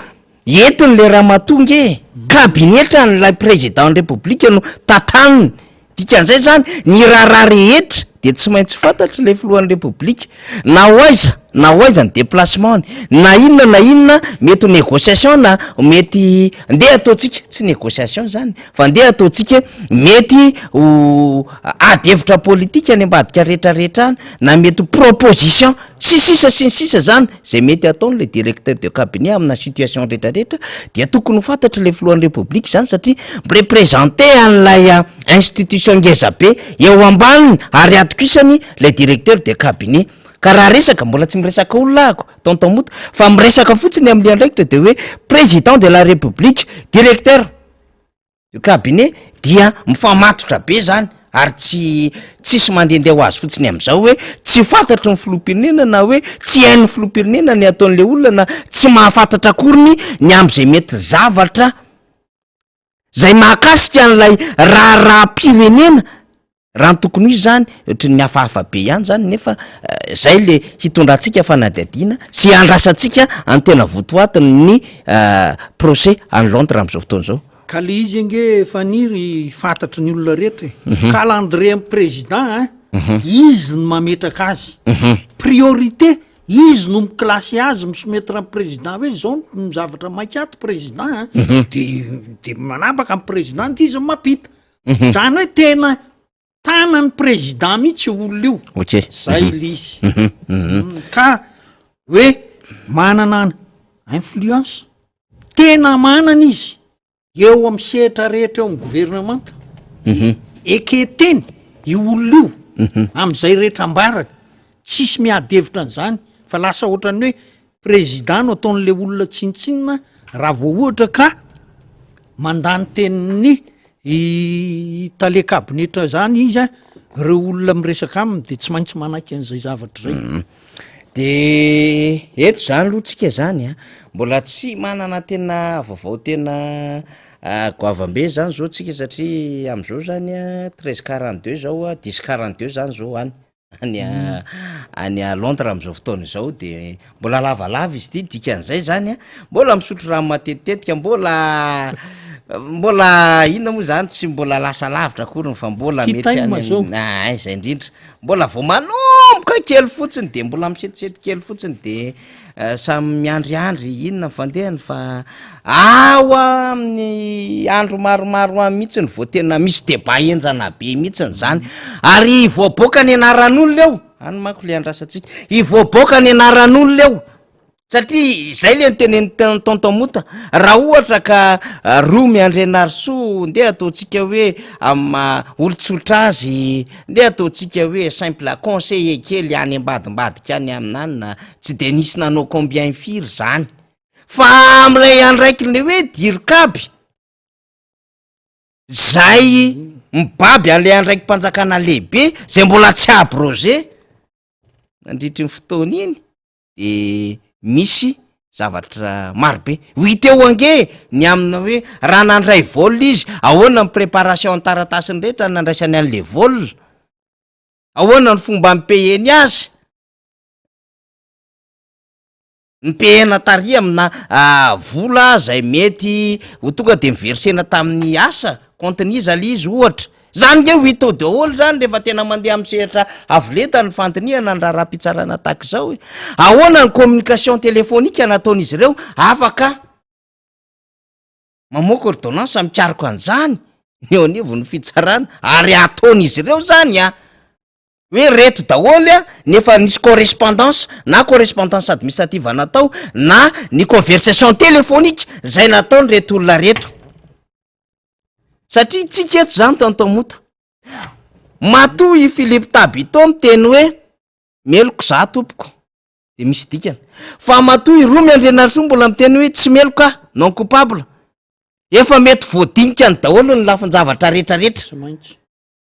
[SPEAKER 1] entin'le raha matonga e kabinetran'la président république no tataniny dikan'izay zany ny raharaha rehetra de tsy maintsy fantatry le filohan'ny république na hoaiza ny déplacement na inona mety négociation na mety ndeha ataotsika tsy négociation zany fa ndeha ataotsika mety ho adevitra politika any ambadika rehetrarehetra any na mety proposition sy sisa zany zay mety ataon'le directeur de cabinet amina situation rehetrarehetra dia tokony ho fantatry le filohan'ny république zany satria représente an'lay institution ngeza be eo ambaniny ary atokisany le directeur de cabinet ka raha resaka mbola tsy miresaka olonako tonton mota fa miresaka fotsiny am'le andraikitra de hoe président de la république directeur de cabinet dia mifamatotra be zany ary tsisy mandehandeha ho azy fotsiny am'izao hoe tsy fantatry ny filoham-pirenena na hoe tsy hain'ny filoham-pirenena ny ataon'le olona na tsy mahafantatra akoriny ny am'izay mety zavatra zay mahakasika an'lay raha-pirenena raha ny tokony izy zany ohatry ny hafahafa be ihany zany nefa zay le hitondrantsika fanadihadiana sy andrasantsika any tena votoatiny ny procès any Londres am'izao fotoana zao
[SPEAKER 2] ka le izy ange faniry fantatry ny olona rehetra calendrier am président izy no mametraka azy priorité izy no miklasy azy misometitra am président hoe zao ny zavatra maikato président de manapaka am président de izy mampita zany hoe tena tanany président mihitsy olona io zay lizy ka hoe manana influence tena manana izy eo am sehatra rehetra eo am gouvernementa eketeny io olona io am'izay rehetra ambaraka tsisy miadevitra an'izany fa lasa ohatrany hoe président no ataon'le olona tsinitsinina raha vao ohatra ka mandany teniny tale kabinetra zany izy a reo olona miresaka aminy de tsy maintsy manaky an'izay zavatra zay
[SPEAKER 1] de eto zany lohatsika zany a mbola tsy manana tena vaovao tena goavambe zany zao tsika satria am'izao zany a 1342 zao a 1042 zany zao any a Londres am'izao fotoana zao de mbola lavalava izy ty dikan'izay zany a mbola misotro raha matetitetika mbola inona moa zany tsy mbola lasa lavitra akoriny fa mbola mety ay zay indrindra mbola vao manomboka kely fotsiny de mbola misetisety kely fotsiny de samy miandriandry inona mifandehany fa ao amin'ny andro maromaro a mihitsy ny vao tena misy débat enjana be mihitsiny zany ary voaboaka ny anaran'olona eo any manko le andrasantsika ivoaboaka ny anaran'olona eo satria zay le nyteneny tonton mota raha ohatra ka roa miandrenarso ndeha ataotsika hoe olotsotra azy ndeha ataotsika hoe simple conseiller kely any ambadimbadika any aminany na tsy de nisy nanao combien firy zany fa am'lay andraiky le hoe dirikaby zay mibaby an'lay andraiky mpanjakana lehibe zay mbola tsy abrogé nandritry ny fotoana iny de misy zavatra marobe hoiteo ange ny amina hoe raha nandray vol izy ahoana ny préparation ny taratasiny rehetra nandraisany an'le vol ahoana ny fomba mipeheny azy mipehana tary amina vola zay mety ho tonga de miversena tamin'ny asa contenizaly izy ohatra zany nge ho hitao daholo zany rehefa tena mandeha amin'ny sehatra avoleta ny fandiniana ny raha-raha-pitsarana tahaka zao ahoana ny communication telefonika nataon'izy ireo afaka mamoaka ordonnance mikariko an'izany eo anivo ny fitsarana ary ataon'izy ireo zany hoe reto daholo nefa nisy correspondance na correspondance administrative natao na ny conversation telefonique zay natao ny reto olona reto satria tsika eto zany tantomota matoy i Philippe Tabito miteny hoe meloko za tompoko de misy dikany fa matoy Romy Andrianarisoa mbola miteny hoe tsy meloka non coupable efa mety voadinika ny daholo ny lafin-javatra rehetrarehetra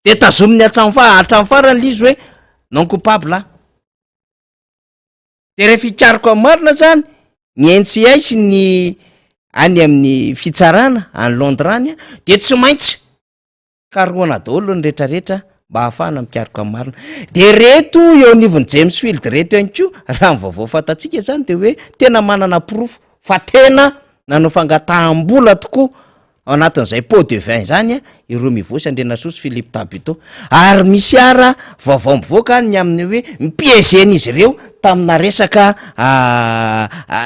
[SPEAKER 1] de tazominy hatramy farany lizy hoe non coupable de rehefa ikariko amin'ny marina zany ny NCA sy ny any amin'ny fitsarana any Londres de tsy maintsy karoana daholo ny rehetrarehetra mba hahafahana mikariko amin'ny marina de reto eo anivony James Field reto ihany ko raha ny vaovao fantatsika zany de hoe tena manana proof fa tena nanao fangataham-bola tokoa ao anatin'izay pot de vin zany ireo mivosy Andrianarisoa sy Philippe Tabito ary misy ara vaovao mivoaka ny amin'ny hoe mipiezeny izy ireo tamina resaka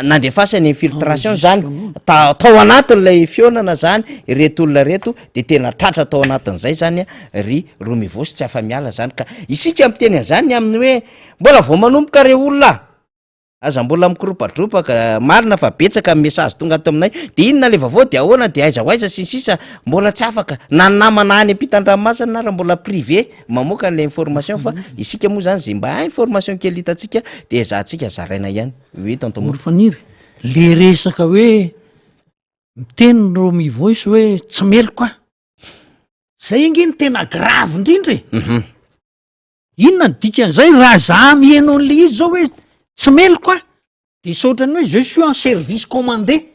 [SPEAKER 1] nandefasany infiltration zany tao anatin'ilay fionana zany reto olona reto de tena tratra tao anatin'izay zany ry roa mivosy tsy afa-miala zany ka isika miteny an'izany amin'ny hoe mbola vao manomboka re olona aza mbola mikoropadropaka marina fa betsaka message tonga ato aminay de inona le vaovao de ahoana de aiza ho aiza sy ny sisa mbola tsy afaka na namana any ampitan-dranomasina raha mbola privé mamoaka an'le information fa isika moa zany zay mba information kely hitatsika de ezahantsika zaraina ihany hoe tantomoro
[SPEAKER 2] faniry le resaka hoe miteny ro mivoice hoe tsy meloka zay ingeny tena grave indrindra inona ny dikan'izay raha za mihaino an'le izy zao hoe tsy meloka de saotrany hoe je suis en service commandé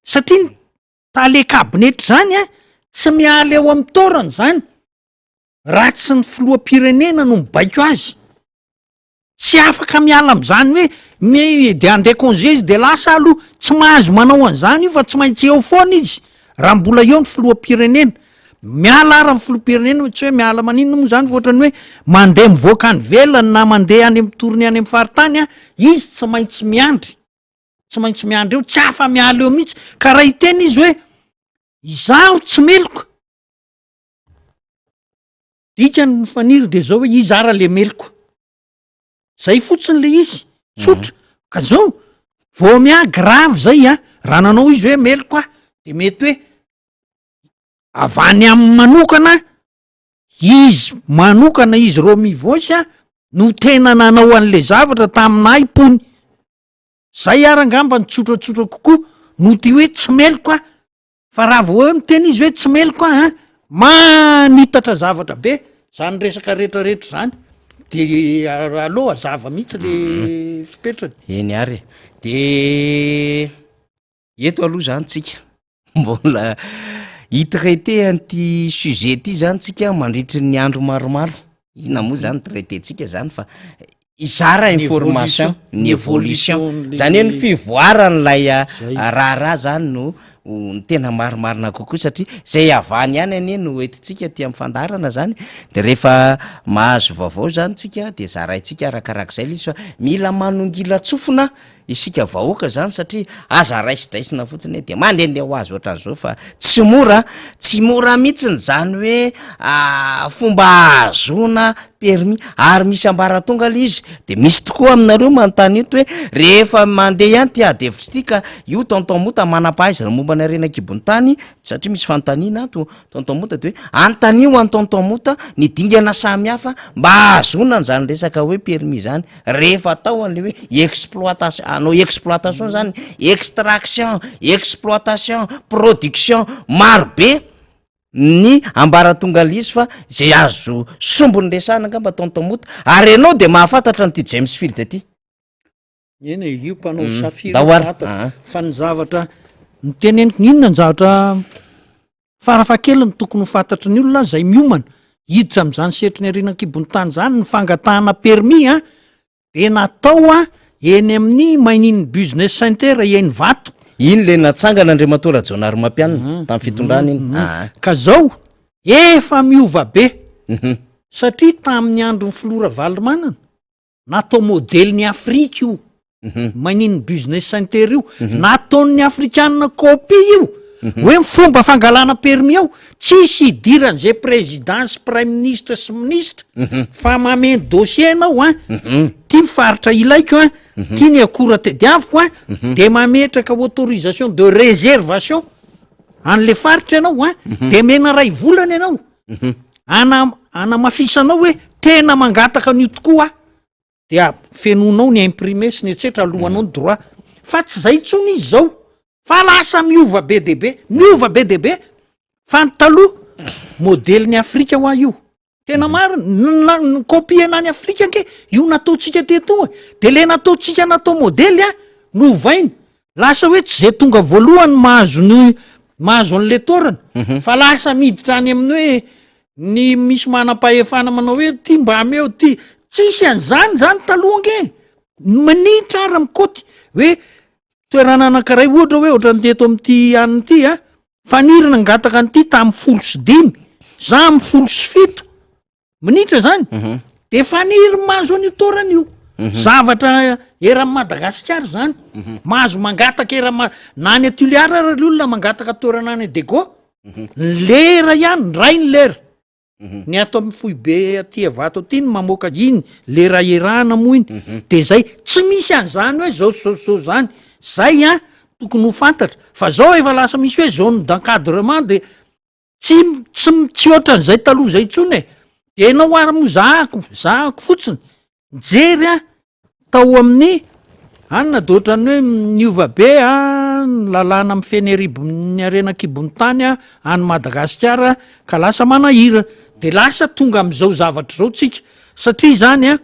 [SPEAKER 2] satria tale kabinet zany tsy mialy eo amin'ny torany zany raha tsy ny filoham-pirenena no mibaiko azy tsy afaka miala am'izany hoe de andeha congé izy de lasa aloha tsy mahazo manao an'izany io fa tsy maintsy eo foana izy raha mbola eo ny filoham-pirenena miala ara ny filoham-pirenena tsy hoe miala maninona moa zany voatrany hoe mandeha mivoaka any velany na mandeha any amin'ny torony any amin'ny faritany izy tsy maintsy miandry eo tsy afa miala eo mihitsy ka raha iteny izy hoe izaho tsy meloko dikany ny faniry de zao hoe izy ara le meloko zay fotsiny le izy tsotra ka zao vo mia grave zay raha nanao izy hoe meloko de mety hoe avany amin'ny manokana izy ro mivoisy no tena nanao an'le zavatra tamina ipony zay arangamba ny tsotratsota kokoa no ty hoe tsy meloko fa raha vo hoe miteny izy hoe tsy meloko manitatra zavatra be zany resaka rehetrarehetra zany de aloha zava mihitsy le fipetrany
[SPEAKER 1] eny ary de eto aloha zany tsika mbola hitraité an'ty sujet ty zany tsika mandritry ny andro maromaro ina moa zany traité tsika zany fa izara information ny évolution zany hoe ny fivoaran'lay raharaha zany no ny tena marimarina kokoa satria zay avany ihany anie no etitsika ty amin'ny fandarana zany de rehefa mahazo vaovao zany tsika de zaraintsika arakarak'izay le izy fa mila manongila tsofina isika vahoaka zany satria aza raisidraisina fotsiny de mandehandeha ho azy ohatran'izao fa tsy mora mihitsiny zany hoe fomba ahazona permis ary misy ambaratonga le izy de misy tokoa aminareo manontany eto hoe rehefa mandeha ihany ty adevitra ty ka io tonton mota manam-pahaizana momba ny arena kibony tany satria misy fanontaniana ato tonton mota de hoe antanio any tonton mota ny dingana samy hafa mba ahazonany zany resaka hoe permis zany rehefa atao an'le hoe exploitation anao exploitation zany extraction exploitation production marobe ny ambaratonga l'izy fa zay azo sombony resana angamba tonton mota ary anao de mahafantatra nyty James Field ty
[SPEAKER 2] eny io mpanao safira fa ny zavatra ny teneniko inona ny zavatra farafakely ny tokony ho fantatra ny olona zay miomana hiditra am'izany setry ny arena kibony tany zany ny fangatahana permis de natao eny amin'ny maininy business center eny vato
[SPEAKER 1] iny le natsangana andriamatora jaonary mampianina tamin'ny fitondrana iny
[SPEAKER 2] ka zao efa miova be satria tamin'ny androny filora valimanana natao modeliny afrika io maininy business center io nataon'ny afrikanina copie io hoe mifomba fangalana permis ao tsisy idiran'izay présidence prime ministre sy ministre fa mameno dossier anao tia mifaritra ilaiko tia ny akora tediaviko de mametraka autorisation de réservation an'le faritra ianao de mena ray volana ianao anamafisanao hoe tena mangataka an'io tokoa de fenonao ny imprimer sy ny etsetra alohanao ny droit fa tsy zay tsony izy zao fa lasa miova be deaibe fa ny taloha modeliny afrika ho a io tena maro copie nany afrika nke io nataotsika teto de le nataotsika natao modely no vainy lasa hoe tsy zay tonga voalohany mahazo an'le torana fa lasa miditra any amin'ny hoe ny misy manam-pahefana manao hoe ty mba ameo ty tsisy an'zany taloha nge manitra ara mikoty hoe toerana anankiray ohatra hoe ohatra nteto am'ty anyty fanirina ngataka an'ity tamy 15 za amy 17 minitra zany de faniry mahazo an'io torana io zavatra era Madagasikara zany mahazo mangataka nany atuliara raha le olona mangataka toerana any dego lera ihany rainy lera ny ato amy foy be aty avato aty ny mamoaka iny lera erana moa iny de zay tsy misy an'zany hoe zao zany zay tokony ho fantatra fa zao efa lasa misy hoe zone d'encadrement de tsy ohatran'izay taloha zay tsony de enao ary mo zahako fotsiny jery tao amin'ny anina de ohatrany hoe niova be lalàna amy feneriby-ny arenakibony tany any Madagasikara ka lasa manahira de lasa tonga am'izao zavatra zao tsika satria zany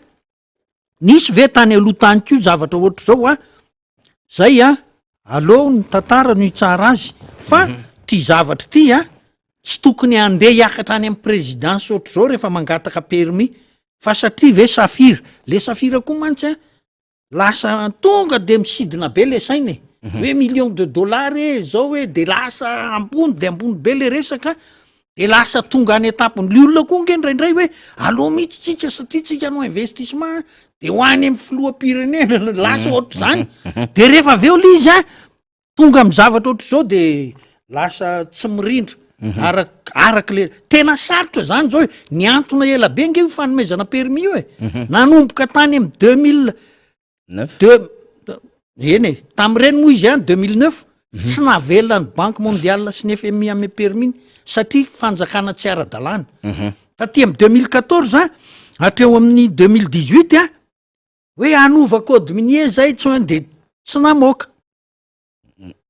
[SPEAKER 2] nisy ve tany aloha tany ko zavatra ohatra zao zay aleo ny tantara no itsara azy fa ty zavatra ty tsy tokony andeha hiakatra any amy présidence ohatra zao rehefa mangataka permis fa satria ve safira le safira koa mantsy lasa tonga de misidina be le sainy hoe million de dollars zao hoe de lasa ambony be le resaka de lasa tonga any etapony le olona koa nge ndraindray hoe aloha mihitsy tsika satria tsika no investissement de hoany amy filoha-pirenena lasa ohatra zany de rehefa aveo le izy tonga amy zavatra ohatra zao de lasa tsy mirindra araky le tena sarotra zany zao hoe niantona ela be nge io fanomezana permis io nanomboka tany amy 2009 tam'ireny moa izy 2009 tsy navelona ny banque mondiale sy ny FMI ame permis satria fanjakana tsy ara-dalàna taty amy 2014 hatreo amin'ny 2018 hoe anova code minier zay de tsy namoaka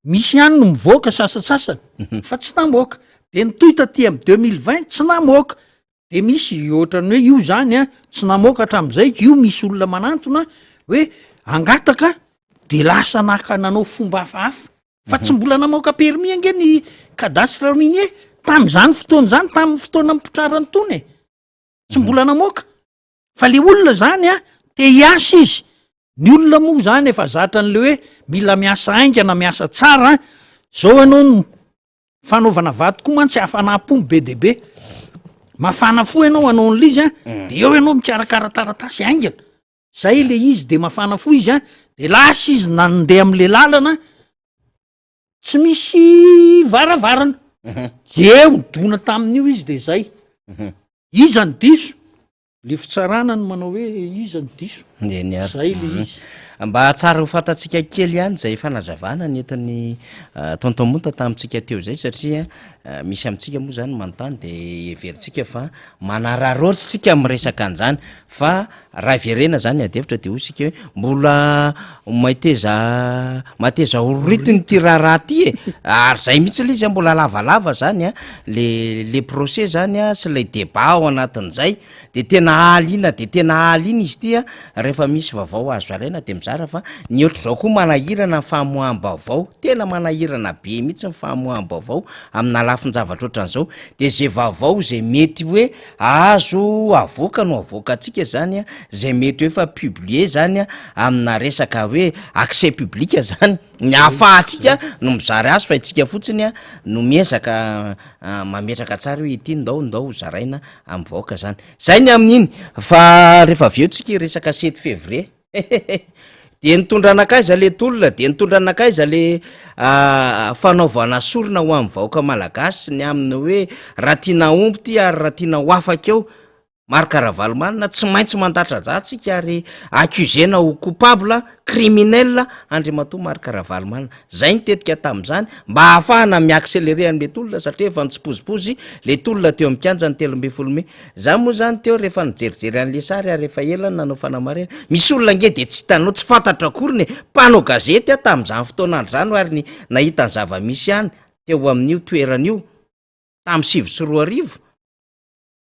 [SPEAKER 2] misy ihany no mivoaka sasasasany fa tsy namoaka de nitoy taty amy 2020 tsy namoaka de misy ohatrany hoe io zany tsy namoaka hatram'izay io misy olona manantona hoe angataka de lasa nanao fomba hafahafa fa tsy mbola namoaka permis ange ny cadastre minier tam'zany fotoana zany tam'ny fotoana mipitrarany tony tsy mbola namoaka fa le olona zany te hiasa izy ny olona moa zany efa zatra an'le hoe mila miasa aingana miasa tsara zao anao no fanaovana vato koa mantsy hafanam-pomby be debe mafana fo ianao anao an'le izy de eo ianao mikarakara taratasy aingana zay le izy de mafana fo izy de lasa izy nandeha am'le lalana tsy misy varavarana eo midona tamin'io izy de zay iza ny diso le fitsarana no manao hoe iza ny diso zay le izy
[SPEAKER 1] mba tsara ho fantatsika kely ihany zay fanazavana ny entin'ny tontomonta tamintsika teo zay satria misy amitsika moa zany manontany de everitsika fa manararory tsika am'resaka an'zany fa raha verena zany adevitra de hoy sika hoe mbola mateza oritiny ty raharaha ty ary zay mihitsy le izy mbola lavalava zany le procès zany sy le débat ao anatin'zay de tena aly ina izy tya rehefa misy vaovao azo alaina de mizara fa ny ohatr' zao koa manahirana ny famoaham-baovao tena manahirana be mihitsy ny famoaham-baovao amina lafin-javatra ohatran'izao de zay vaovao zay mety hoe azo avoaka no avoaka atsika zany a zay mety hoe fa publier zany a amina resaka hoe accès public zany ny ahafahantsika no mizary azy fa itsika fotsiny a no miezaka mametraka tsara hoe ity ndao zaraina amy vahoaka zany zay ny amin'iny fa rehefa avy eo tsika resaka 7 février de nitondra anakaiza le tolona de nitondra anakaiza le fanaovana sorona ho amin'ny vahoaka malagasy ny aminy hoe raha tiana omby ty ary raha tiana ho afaka eo maro karavalomanina tsy maintsy mandatra jatsika ary accusena ho coupable criminel andriamatoa maro karavalomanina zay nitetika tam'izany mba ahafahana miaccélérer an'le tolona satria efa nitsipozipozy le tolona teo amikanja ny 13 za moa zany teo rehefa nijerijery an'le sary ary rehefa elany nanao fanamarena misy olona nge de tsy hitanao tsy fantatra akory ny mpanao gazety tam'izany fotoanandro zany ary nahita ny zava-misy ihany teo amin'io toeran'io tamy 7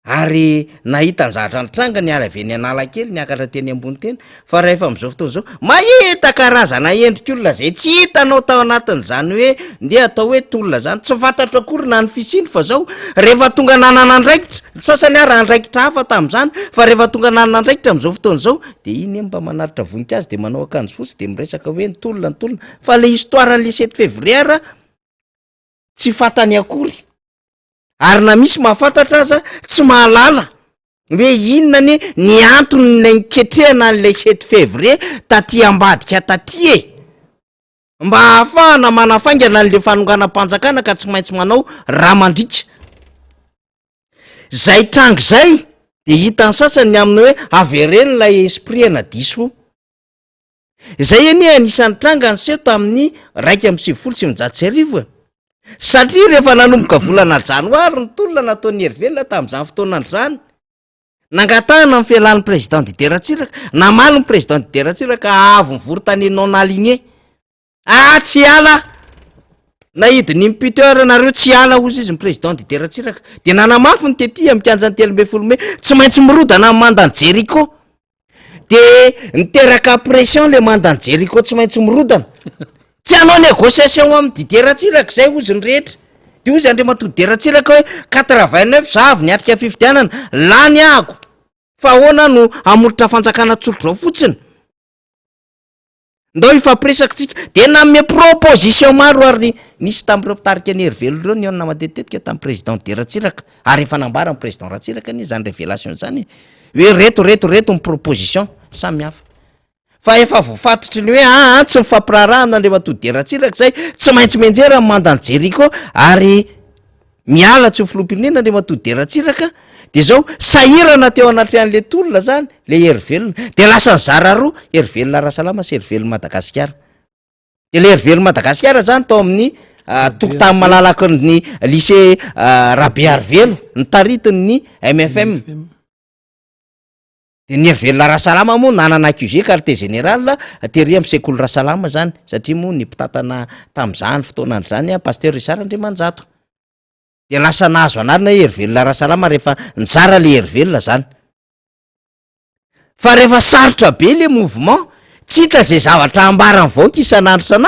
[SPEAKER 1] ary nahita ny zahatra nitranga ny ala ve ny anala kely niakatra teny ambony teny fa rehefa am'izao fotoana zao mahita karazana endrik'olona zay tsy hitanao tao anatin'izany hoe nde atao hoe tolona zany tsy fantatra akory na ny fisiny fa zao rehefa tonga nanana andraikitra sasany ary andraikitra hafa tam'izany fa rehefa tonga nanana andraikitra am'izao fotoana zao de iny mba manaritra voninkazo de manao akanjo fotsy de miresaka hoe ny tolona fa le histoire an'le 7 février tsy fantany akory ary na misy mahafantatra aza tsy mahalala hoe inona ny antony niketrehana an'ilay 7 février taty ambadika taty mba ahafahana manafaingana an'le fanonganam-panjakana ka tsy maintsy manao raha mandrika zay trango zay de hitany sasany aminy hoe avereny lay esprit na diso zay eny anisan'ny tranga nyseho tamin'ny 1 satria rehefa nanomboka volana janoary ny tolona nataony herivelona tam'izany fotoanandro zany nangatahana ny fialan'ny président Dideratsiraka namaly ny président Dideratsiraka avy nivory tany non aligné tsy ala nahidiny imputeur nareo tsy ala ozy izy ny président Dideratsiraka de nanamafy ny tety amikanjany 13 tsy maintsy mirodana amin'ny mandan'ny Jeriko de niteraka pression le mandan'ny Jeriko tsy maintsy mirodana tsy anao négociation amin'ny Dideratsiraka zay ozy ny rehetra de ozy andriamatoa Dideratsiraka hoe 89 zavy niatrika fifidianana lany ago fa ahoana no amolotra fanjakana tsotro zao fotsiny ndao ifampiresaka tsika de nanome proposition maro ary nisy tam'ireo mpitarika ny herivelo reo ny ona matetetika tamin'ny président Dideratsiraka ary efa nambara ny président Ratsiraka ny zany révélation zany hoe reto ny proposition samy hafa fa efa voafatotry ny hoe tsy mifampirarahana andriamatoa Dideratsiraka zay tsy maintsy menjera ny mandany Jeriko ary miala tsy ho filompirenena andriamatoa Dideratsiraka de zao sahirana teo anatry an'le tolona zany le herivelona de lasa nizara roa herivelona Arasalama sy herivelona Madagasikara de le herivelona Madagasikara zany tao amin'ny tokotany malalaka ny lycée Rabe Arvelo ny taritiny MFM de ny herivelona Arasalama moa nanana accusé quartier général tery amin'ny sekoly Rasalama zany satria moa ny mpitatana tam'izany fotoanandro zany pasteur Richard Andriamanjato de lasa nahazo anarina herivelona Arasalama rehefa nizara le herivelona zany fa rehefa sarotra be le mouvement tsy hita zay zavatra ambarany vaoaka isanandro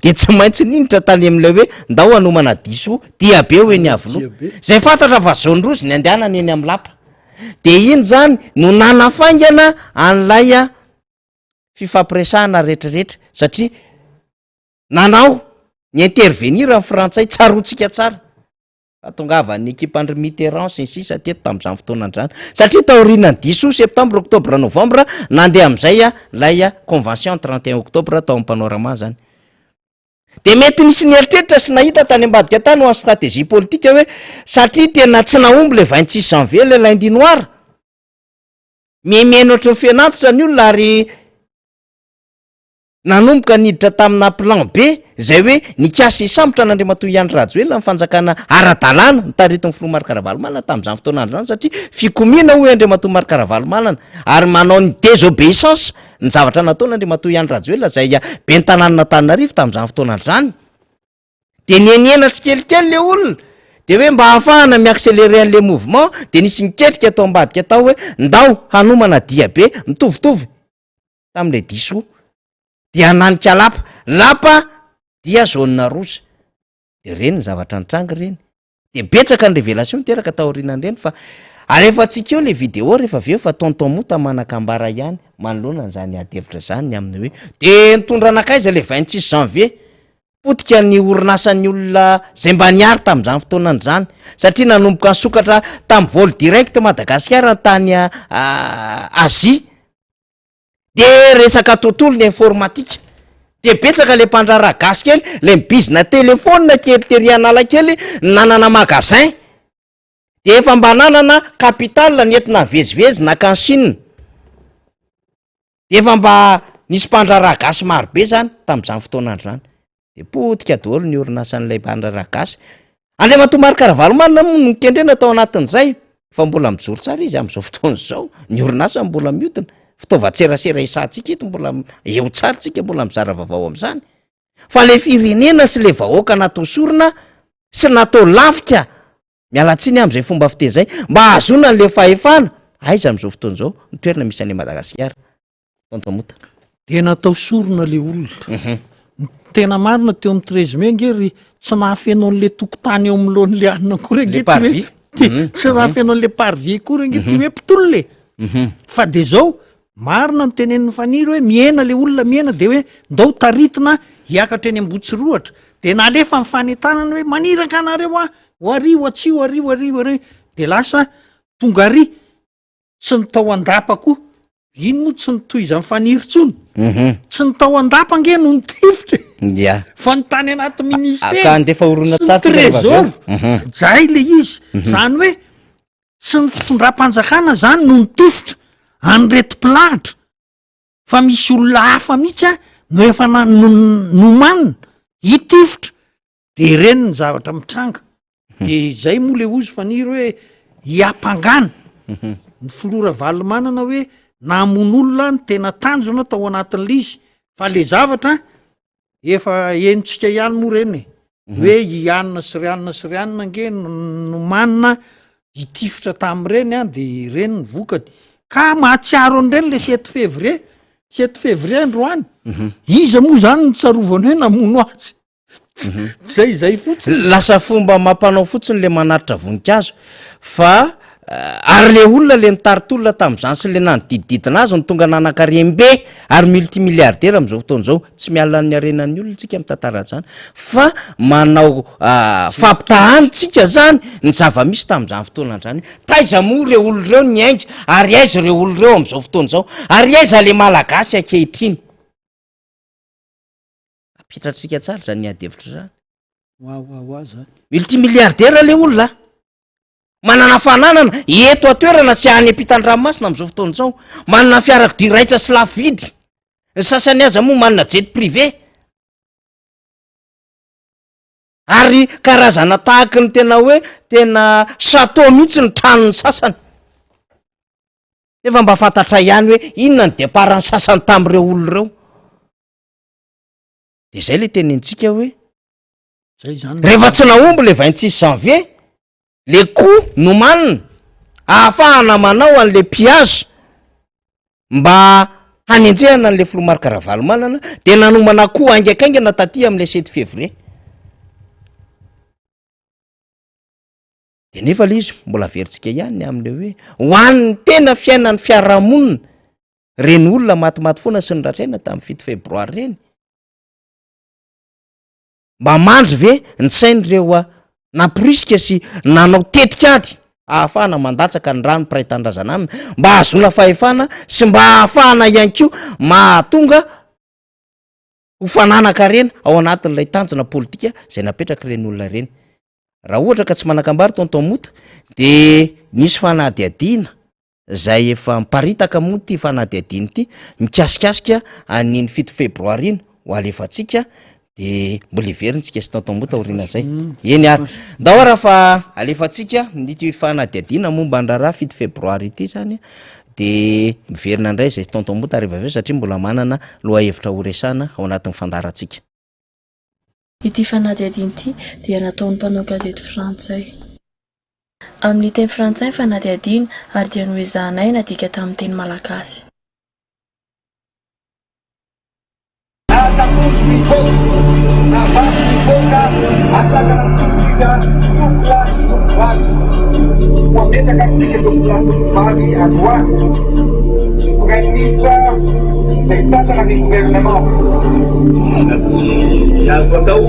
[SPEAKER 1] de tsy maintsy ninitra tany amin'le hoe ndao anomana diso dia be hoe ny avilo zay fantatra fa zone rouge ny andehanany eny amin'ny lapa de iny zany no nanafaingana an'lay fifampiresahana rehetrarehetra satria nanao ny intervenir amin'ny frantsay tsarotsika tsara fatongavany équipe André Mitterrand sy ny sisa teto tam'izany fotoanandro zany satria taorianany 10 septembre octobre novembre nandeha am'izay lay convention 31 octobre tao amin'ny panorama zany de mety nisy nieritreritra sy nahita tany ambadika tany ho any stratégie politique hoe satria tena tsy naomby le 26 janvier le lundi noir miemeno ohatry ny fianantitra ny olona ary nanomboka niditra tamina plan B zay hoe nikasy isambotra n'andriamatoa Iandry Rajoelina ny fanjakana ara-dalàna nitarito ny filoha Maro Karavalomanana tam'izany fotoanandro zany satria fikomiana hoy andriamatoa Maro Karavalomanana ary manao ny désobéissance ny zavatra nataon'andriamatoa Iandry Rajoelina zay ben tanàna Antananarivo tam'izany fotoanandro zany de nieniena tsikelikely le olona de hoe mba ahafahana miaccélérer an'le mouvement de nisy niketrika atao ambadika tao hoe ndao hanomana dia be mitovitovy tam'le diso dia ananika lapa dia zaonina rosa de reny ny zavatra nitranga reny de betsaka ny révélation teraka taorinan reny fa alefatsika eo le vidéo rehefa aveo fa tonton mota manakambara ihany manoloana n'zany adevitra zany ny aminy hoe de nitondra anakaiza le 26 janvier potika ny orinasan'ny olona zay mba niary tam'izany fotoanany zany satria nanomboka ny sokatra tamy vol direct Madagasikara tany Asie de resaka tontolo ny informatika de betsaka le mpandrara gasy kely le mibizina telefona keriteri analakely nanana magasin de efa mba nanana capital nentina vezivezy nakansina de efa mba nisy mpandrara gasy marobe zany tam'izany fotoanandro zany de potika daholo ny orinasan'ilay mpandrara gasy Andriamatomary Karavalomanina nikendrena tao anatin'izay fa mbola mijoro tsara izy am'izao fotoana zao ny orinasa mbola miodina fitaovan-tserasera isantsika eto mbola eo tsara tsika mbola mizara vaovao am'izany fa le firenena sy le vahoaka natao sorona sy natao lafika mialatsiny am'izay fomba fitezay mba hazona n'le fahefana aiza am'izao fotoana zao ny toerana misy an'le Madagasikara tontomota
[SPEAKER 2] de natao sorona le olona tena marina teo amin'ny 13 mai ngery tsy nahafenao an'le tokotany eo am'lohan'le anina koa
[SPEAKER 1] le parvis
[SPEAKER 2] tsy nahafenao an'le parvis koa renge ty hoe mpitolo le fa de zao marina mitenen'ny faniry hoe miena le olona miena de hoe ndao taritina hiakatra eny Ambotsiroatra de nalefa mifanetanana hoe maniraka anareo ho arivo atsio arivo de lasa tonga ary tsy nitao andapako ino moa tsy nitoiza mifaniry tsony tsy nitao andapa nge no nitifitra
[SPEAKER 1] ya
[SPEAKER 2] fa nitany anaty ministera
[SPEAKER 1] ka ndefa orona tsatsy
[SPEAKER 2] trésor zay le izy zany hoe tsy ny fitondram-panjakana zany no nitifitra anyrety pilahatra fa misy olona hafa mihitsy no efa nomanina hitifitra de reny ny zavatra mitranga de zay moa le ozy faniry hoe hiampangana ny filora valimanana hoe namon'olona ny tena tanjona tao anatin'le izy fa le zavatra efa enitsika ihany moa reny hoe ianina sy rianina nge no manina hitifitra tam'ireny de reny ny vokany ka mahatsiaro an'ireny le 7 février androany iza moa zany ny tsarovany hoe namono azy zay fotsiny
[SPEAKER 1] lasa fomba mampanao fotsiny le manaritra voninkazo fa ary le olona le nitaritolona tam'izany sy le nanodidididina azy ny tonga nanankarembe ary multimilliardaire am'izao fotoana zao tsy miala ny arenan'ny olona tsika mitantaran'izany fa manao fampitahany tsika zany ny zava-misy tam'izany fotoana zany taiza moa reo olo reo ny ainga ary aiza reo olo reo am'izao fotoana zao ary aiza le malagasy ankehitriny apitratsika tsara zany ny adevitra zany
[SPEAKER 2] zany
[SPEAKER 1] multimilliardaire le olona manana fananana eto atoerana sy any ampitan-dranomasina am'izao fotoana zao manana fiarakodia raitra sy lafo vidy ny sasany aza moa manana jet privé ary karazana tahaky ny tena hoe tena chateau mihitsy ny tranony sasany efa mba fantatra ihany hoe inona ny deparany sasany tam'ireo olo reo de zay le tenentsika hoe
[SPEAKER 2] zay zany
[SPEAKER 1] rehefa tsy naomby le 26 janvier le koa no manina ahafahana manao an'le piage mba hanenjehana an'le Filomary Karavalomanana de nanomana koa aingakaingana taty am'le 7 février de nefa le izy mbola veritsika ihany am'le hoe hoan'ny tena fiainan'ny fiarahamonina reny olona matimaty foana sy nyratraina tamin'ny 7 febroary reny mba mandry ve ny sain'ireo naporisika sy nanao tetikady ahafahana mandatsaka ny rano mpiray tandrazana aminy mba hazona fahefana sy mba ahafahana ihany ko mahatonga ho fananaka reny ao anatin'ilay tanjona politika zay napetraka reny olona reny raha ohatra ka tsy manakambary tonton mota de misy fanadiadiana zay efa miparitaka moa ty fanadiadiana ty mikasikasika aniny 7 febroary iny ho alefatsika de mbola iverintsika sy tonton mota orina zay eny ary ndao raha fa alefatsika nity fanadiadiana momba andraraha 7 febroary ity zany de miverina indray zay tonton mota areva aveo satria mbola manana loha hevitra horesana ao anatin'ny fandaratsika
[SPEAKER 3] ity fanadiadiana ity dia nataon'ny mpanao gazety frantsay amin'ny teny frantsay fanadiadiana ary dia noezahanay nadika tamin'ny teny malagasy
[SPEAKER 4] na base mivoaka asakana mitotsika tokolasy tokovaly hoapetraka amintsika tokolasy tokovaly androany premier ministre izay tatana ny gouvernement
[SPEAKER 5] azo atao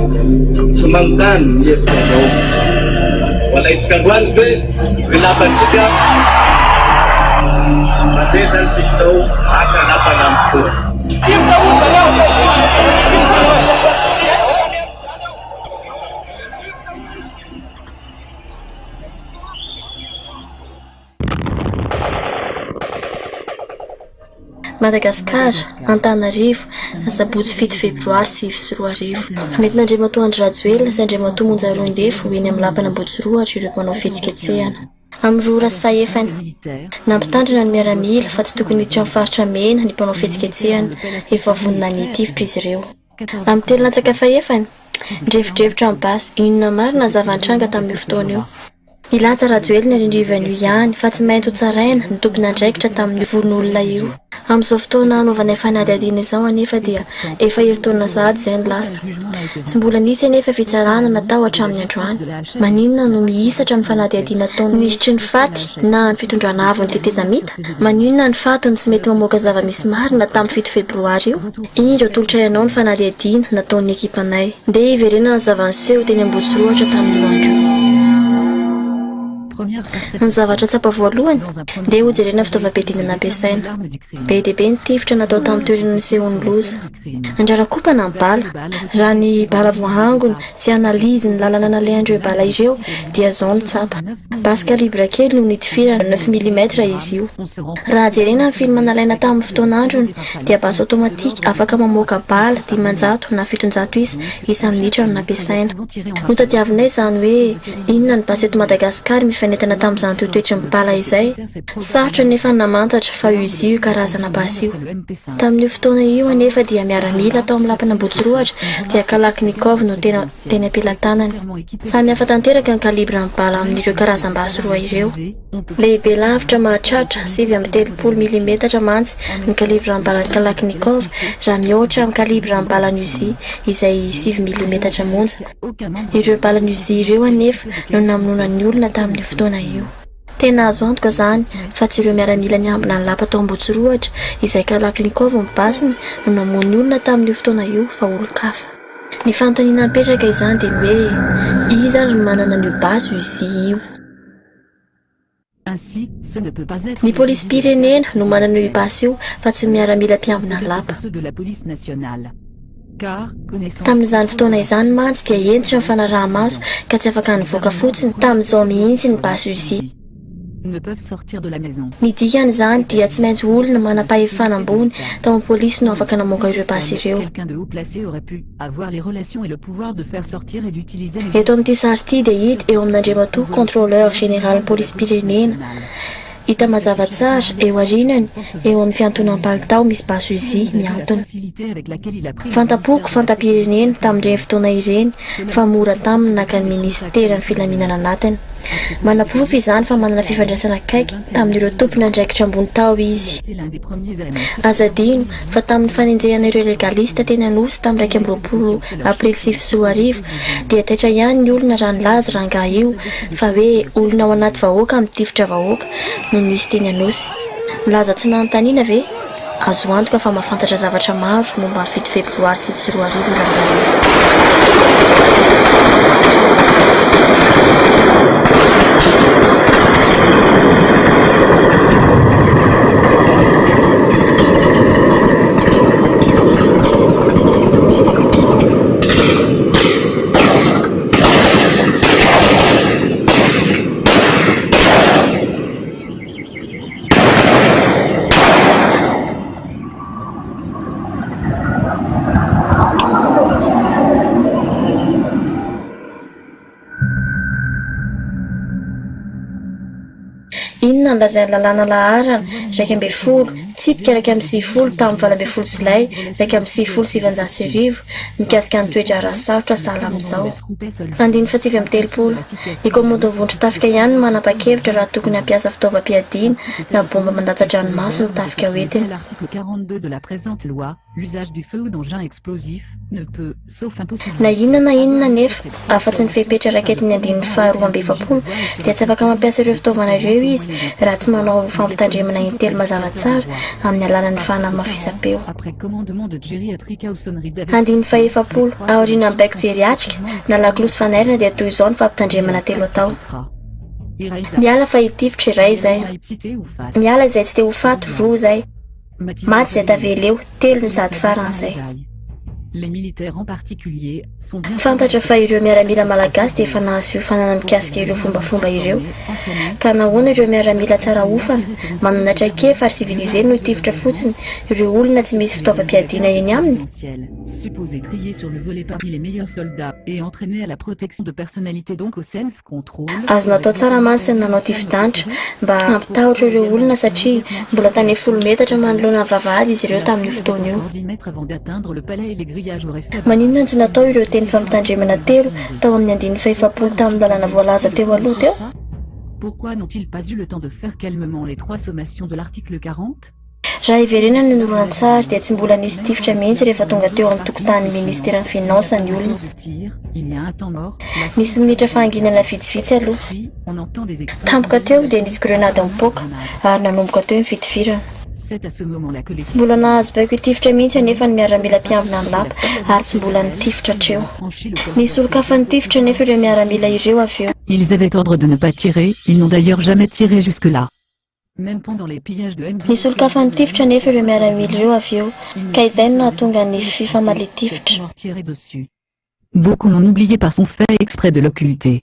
[SPEAKER 5] tsy manontany ny hevitra anao walaitsika androany zay vilapatsika mateza ny sikitao akanapana amin'ny fotoana
[SPEAKER 3] Madagasikara, Antananarivo, Sabotsy 7 febroary 2024. Mety n'Andriamatoa Andry Rajoelina sy Andriamatoa Monja Roindefo eny amin'ny lampana Amboditsiroatra ireo mpanao fihetsiketsehana. Amin'ny rora sy fahefany, nampitandrina ny miaramila fa tsy tokony hiditra amin'ny faritra mena ny mpanao fihetsiketsehana efa vonona ny tivitra izy ireo. Amin'ny telo latsaka fahefany, ndrevindrevitra mibasy inona marina ny zava-nitranga tamin'io fotoana io. Ilantsa Rajoelina rindrivan'io ihany fa tsy maintsy ho tsaraina ny tompony andraikitra tamin'ny voron'olona io. Amin'izao fotoana anaovana fanadihadiana izao anefa dia efa herintaona sahady izay no lasa. Tsy mbola nisy anefa fitsarana natao hatramin'ny androany. Maninona no mihisatra amin'ny fanadihadiana ataony nisitry ny faty na ny fitondrana avo ny tetezamita? Maninona ny fatony tsy mety mamoaka zava-misy marina tamin'ny 7 febroary io? Indro tolotra ianao ny fanadihadiana nataon'ny ekipanay. Ndeha hiverena ny zava-niseho teny Amboditsiroatra tamin'io andro. Ny zavatra tsapa voalohany dia hojerena fitaovam-piadinana ampiasaina. Be dia be ny tivitra natao tamin'ny toerana nisehon'ny loza. Andrarakopana ny bala. Raha ny bala voahangony sy analizy ny lalana nalehandreo bala ireo dia zao no tsapa. Basy kalibra kely no nitifirana 9 mm izy io. Raha jerena ny filma nalaina tamin'ny fotoana androny dia basy automatika afaka mamoaka bala 500 na 700 isa minitra no nampiasaina. Notadiavinay izany hoe inona ny basy eto Madagasikara mifanentana tamin'izany toetoetra ny bala izay. Sarotra nefa namantatra fa izy io karazana basy io. Tamin'io fotoana io anefa dia miaramila tao amin'ny lampana Amboditsiroatra dia Kalashnikov no teny ampelantanany. Samy hafa tanteraka ny kalibra ny bala amin'ireo karazam-basy roa ireo. Lehibe lavitra mahatratra 7.30 mm mantsy ny kalibra ny balan'ny Kalashnikov raha mihoatra amin'ny kalibra ny balan'ny Uzi izay 7 mm monja. Ireo balan'ny Uzi ireo anefa no namonoana ny olona tamin'io fotoana io. Tena azo antoka izany fa tsy ireo miaramila niambina ny lapa tao Amboditsiroatra izay Kalashnikov ny basiny no namono ny olona tamin'io fotoana io fa olon-kafa. Ny fanontaniana nipetraka izany dia hoe iza no manana an'io basy Uzi io. Ny polisy-pirenena no manana io basy io fa tsy miaramila mpiambina ny lapa. Tamin'izany fotoana izany mantsy dia entitra ny fanaraha-maso ka tsy afaka nivoaka fotsiny tamin'izao mihitsy ny basy Uzi. Ny dikan'izany dia tsy maintsy olona manam-pahefana ambony tao amin'ny polisy no afaka namoaka ireo basy ireo. Eto amin'ity sary ity dia hita eo amin'Andriamatoa contrôleur général polisy-pirenena. Hita mazava tsara eo arinany eo amin'ny fiantonana palitao misy basy Uzi miantona. Fantapoko fantam-pirenena tamin'ireny fotoana ireny fa mora taminy naka ny ministeran'ny filaminana anatiny. Manaporofo izany fa manana fifandraisana akaiky tamin'ireo tompony andraikitra ambony tao izy. Azadino fa tamin'ny fanenjehana ireo legalista teny Anosy tamin'ny 2 aprily 2024 dia taitra ihany ny olona raha nilaza rangahy io fa hoe olona ao anaty vahoaka amin'ny tifitra vahoaka no nisy teny Anosy. Milaza tsy nanontaniana ve? Azo antoka fa mahafantatra zavatra maro momba 7 febroary 2024 rangahy io. Inona ny lazain'ny lalàna laharana 2.10 tsipika 2.10 tamin'ny 20 Jolay 2.10 mikasika ny toetra arasarotra sahala amin'izao. 9.30 ny komando vondro tafika ihany no manapa-kevitra raha tokony hampiasa fitaovam-piadiana na bomba mandatsa-dranomaso no tafika hoentina.
[SPEAKER 6] L'usage du feu ou d'engins explosifs ne peut, sauf impossible.
[SPEAKER 3] Na inona nefa afa-tsy ny fepetra raketiny andininy faharoa amby efapolo dia tsy afaka mampiasa ireo fitaovana ireo izy raha tsy manao fampitandremana intelo mazava tsara amin'ny alalan'ny fanamafisam-peo.
[SPEAKER 6] Après commandement de gériatrique aux sonneries d'avec.
[SPEAKER 3] Andiny fahaefapolo aoriana amin'ny baiko geriatrika na lakolosy fanairina dia toy izao ny fampitandremana telo atao. Miala fa hitifitra iray izay. Miala izay tsy te ho fato roa izay. Maty izay taveleo telo no sady faran'izay.
[SPEAKER 6] Les militaires en particulier sont bien
[SPEAKER 3] Fantatra fa ireo miaramila malagasy dia efa nahazo fiofanana mikasika ireo fombafomba ireo. Ka nahoana ireo miaramila tsara ofana mananatra ke fary civilisé no hitifitra fotsiny ireo olona tsy misy fitaovam-piadiana eny aminy.
[SPEAKER 6] supposé trier sur le volet parmi les meilleurs soldats et entraîner à la protection de personnalité donc au self-control.
[SPEAKER 3] Azo natao tsara mantsy ny nanao tifidanitra mba hampitahotra ireo olona satria mbola tany 10 metatra manoloana ny vavahady izy ireo tamin'io fotoana io.
[SPEAKER 6] 10 mètres avant d'atteindre le palais et les grillages auraient fait.
[SPEAKER 3] Maninona tsy natao ireo teny fampitandremana telo tao amin'ny andiny fahaefapolo tamin'ny lalana voalaza teo aloha teo?
[SPEAKER 6] Pourquoi n'ont-ils pas eu le temps de faire calmement les 3 sommations de l'article 40?
[SPEAKER 3] Raha iverenana ny horonan-tsary dia tsy mbola nisy tifitra mihitsy rehefa tonga teo amin'ny tokotanin'ny ministera ny finance ny olona.
[SPEAKER 6] Il y a un temps mort.
[SPEAKER 3] Nisy minitra fahanginana vitsivitsy aloha.
[SPEAKER 6] Puis on entend des explosions.
[SPEAKER 3] Tampoka teo dia nisy grenade mipoaka ary nanomboka teo ny fitivirana.
[SPEAKER 6] C'est à ce moment-là que les
[SPEAKER 3] Tsy mbola nahazo baiko hitifitra mihitsy anefa ny miaramila mpiambina ny lapa ary tsy mbola nitifitra hatreo. Nisy olo-kafa nitifitra nefa ireo miaramila ireo avy eo.
[SPEAKER 6] Ils avaient ordre de ne pas tirer, ils n'ont d'ailleurs jamais tiré jusque-là. Même pendant les pillages de MB.
[SPEAKER 3] Nisy olo-kafa nitifitra nefa ireo miaramila ireo avy eo ka izay no nahatonga ny fifamalitifitra.
[SPEAKER 6] Tiré dessus. Beaucoup l'ont oublié par son fait exprès de l'occulter.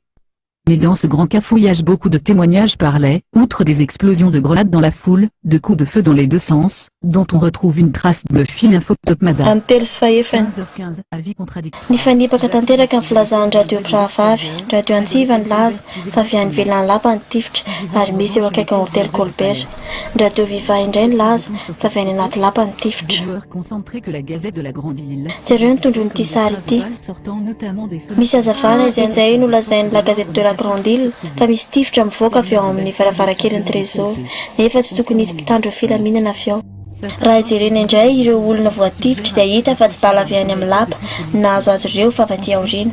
[SPEAKER 6] Mais dans ce grand cafouillage, beaucoup de témoignages parlaient, outre des explosions de grenades dans la foule, de coups de feu dans les deux sens, dont on retrouve une trace de fil info top madame.
[SPEAKER 3] Amin'ny telo sy fahefany
[SPEAKER 6] 15h15, avis contradictoire.
[SPEAKER 3] nifanipaka tanteraka ny filazan'ny radio Prahavavy, radio Antsiva ny laza fa avy any ivelan'ny lapa ny tifitra ary misy eo akaikin'ny hôtel Colbert. Ny radio Viva indray ny laza fa avy any anaty lapa ny tifitra.
[SPEAKER 6] Joueur concentré que la Gazette de la Grande Île.
[SPEAKER 3] Jereo nitondro n'ity sary ity.
[SPEAKER 6] Sortant notamment des feux.
[SPEAKER 3] Misy hazavana izay no lazain'ny La Gazette de la Grande Île fa misy tifitra mivoaka avy ao amin'ny varavarakelin'ny trésor nefa tsy tokony hisy mpitandro filaminana avy ao. Raha ijerena indray ireo olona voatifitra dia hita fa tsy bala avy any amin'ny lapa nahazo azy ireo fa avy aty aoriana.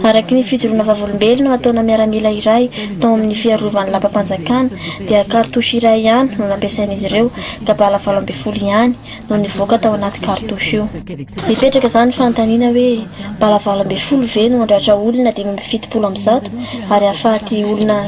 [SPEAKER 3] Araky ny fijoroana vavolombelona ataona miaramila iray tao amin'ny fiarovan'ny lapa-panjakana dia kartosy iray ihany no nampiasain'izy ireo ka bala 20 ihany no nivoaka tao anaty kartosy io. Mipetraka izany fanontaniana hoe bala 20 ve no andratra olona 570 ary ahafaty olona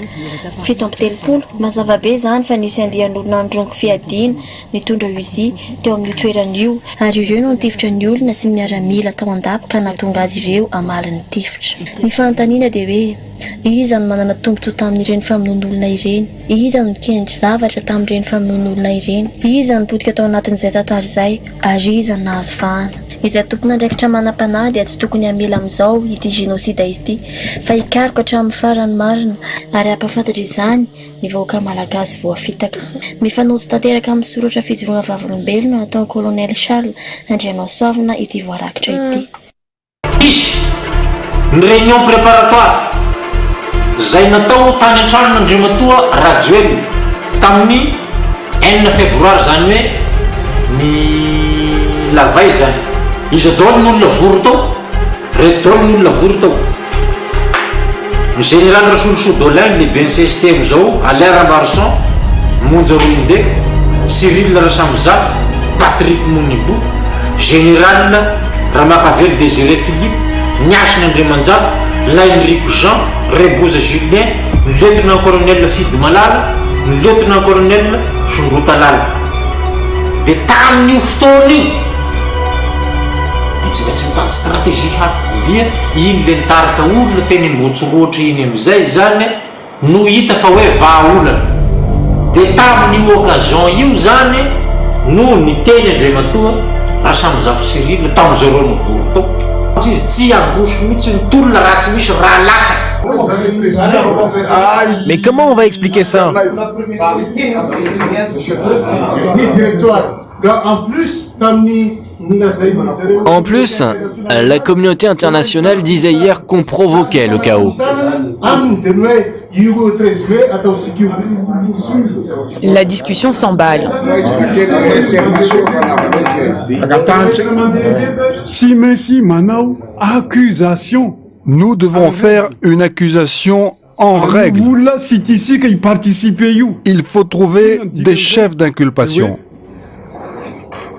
[SPEAKER 3] 730. Mazava be izany fa nisy andian'olona androngo fiadiana nitondra izy teo amin'ny toerana io ary ireo no nitifitra ny olona sy ny miaramila tao an-dapa ka nahatonga azy ireo amaly ny tifitra. Ny fanontaniana dia hoe iza no manana tombotsoa tamin'ireny famonoan'olona ireny? Iza no nikendry zavatra tamin'ireny famonoan'olona ireny? Iza no nipotika tao anatin'izay tantara izay ary iza no nahazo vahana? Izay tompona andraikitra manam-panahy dia tsy tokony hamela amin'izao ity genosida ity fa hikaroka hatramin'ny farany marina ary hampafantatra izany ny vahoaka malagasy voafitaka. Mifanojo tanteraka amin'ny soratra fijoroana vavolombelona natao kolonel Charles Andrianosoavina ity voarakitra ity.
[SPEAKER 7] Ny réunion préparatoire izay natao tany an-trano n'Andriamatoa Rajoelina tamin'ny 9 févroary zany hoe ny lavay zany. Izy daholo ny olona vory tao, reto daholo ny olona vory tao. Ny général Rassoul Sodolin, le BNCST amizao, Alain Marsan, Monja Roindek, Cyril Rassamzaf, Patrick Monibou, général Ramakavely Désiré Philippe, Niasina Andriamanjaka, Lainrico Jean, Reboza Julien, lieutenant-colonel Fidy Malala, lieutenant-colonel Sondrota Lala. Dia tamin'io fotoana io tsy mitady stratégie hafa dia iny le nitarika olona teny mbotsoroatra iny amizay zany no hita fa hoe vahaolana. Dia tamin'io occasion io zany no niteny Andriamatoa Rassamzafy Cyril tamin'izareo nivory tao izy tsy androso mihitsy ny tolona raha tsy misy raha latsaka.
[SPEAKER 8] Mais comment on va expliquer ça?
[SPEAKER 9] Ni directoire. En plus, tamin'ny
[SPEAKER 8] En plus, la communauté internationale disait hier qu'on provoquait le chaos.
[SPEAKER 9] La discussion s'emballe.
[SPEAKER 10] Nous devons faire une accusation en règle. Il faut trouver des chefs d'inculpation.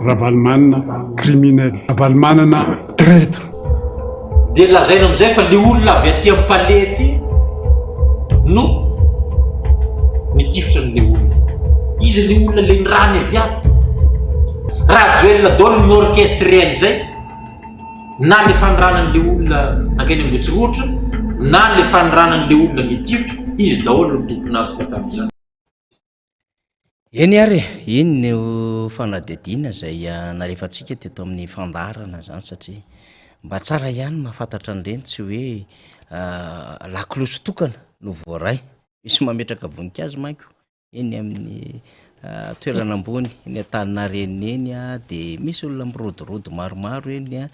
[SPEAKER 11] Ravalmanana criminel, Ravalmanana traître.
[SPEAKER 7] Dia lazaina amizay fa le olona avy aty amin'ny palais aty no mitifitra an'le olona. Izy le olona le nirany avy ato. Raha Joël Dole no orchestré an'izay. Na le fanoranan'le olona ankeny Ambohitsirotra, na le fanoranan'le olona mitifitra, izy daholo no tompon'atoka tamin'izany.
[SPEAKER 1] Eny ary, iny no fanadidina izay narehefantsika teto amin'ny fandarana zany satria mba tsara ihany mahafantatra an'ireny tsy hoe lakolosy tokana no voaray. Misy mametraka voninkazo manko eny amin'ny toerana ambony eny Antaninarenina eny dia misy olona mirodorodo maromaro eny dia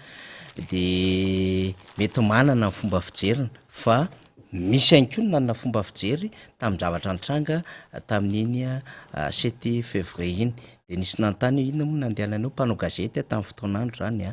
[SPEAKER 1] mety manana ny fomba fijerina fa misy ihany koa nanana fomba fijery tamin'ny zavatra nitranga tamin'iny 7 février iny dia nisy nanontany iny moa nandehananao mpanao gazety tamin'ny fotoanandro zany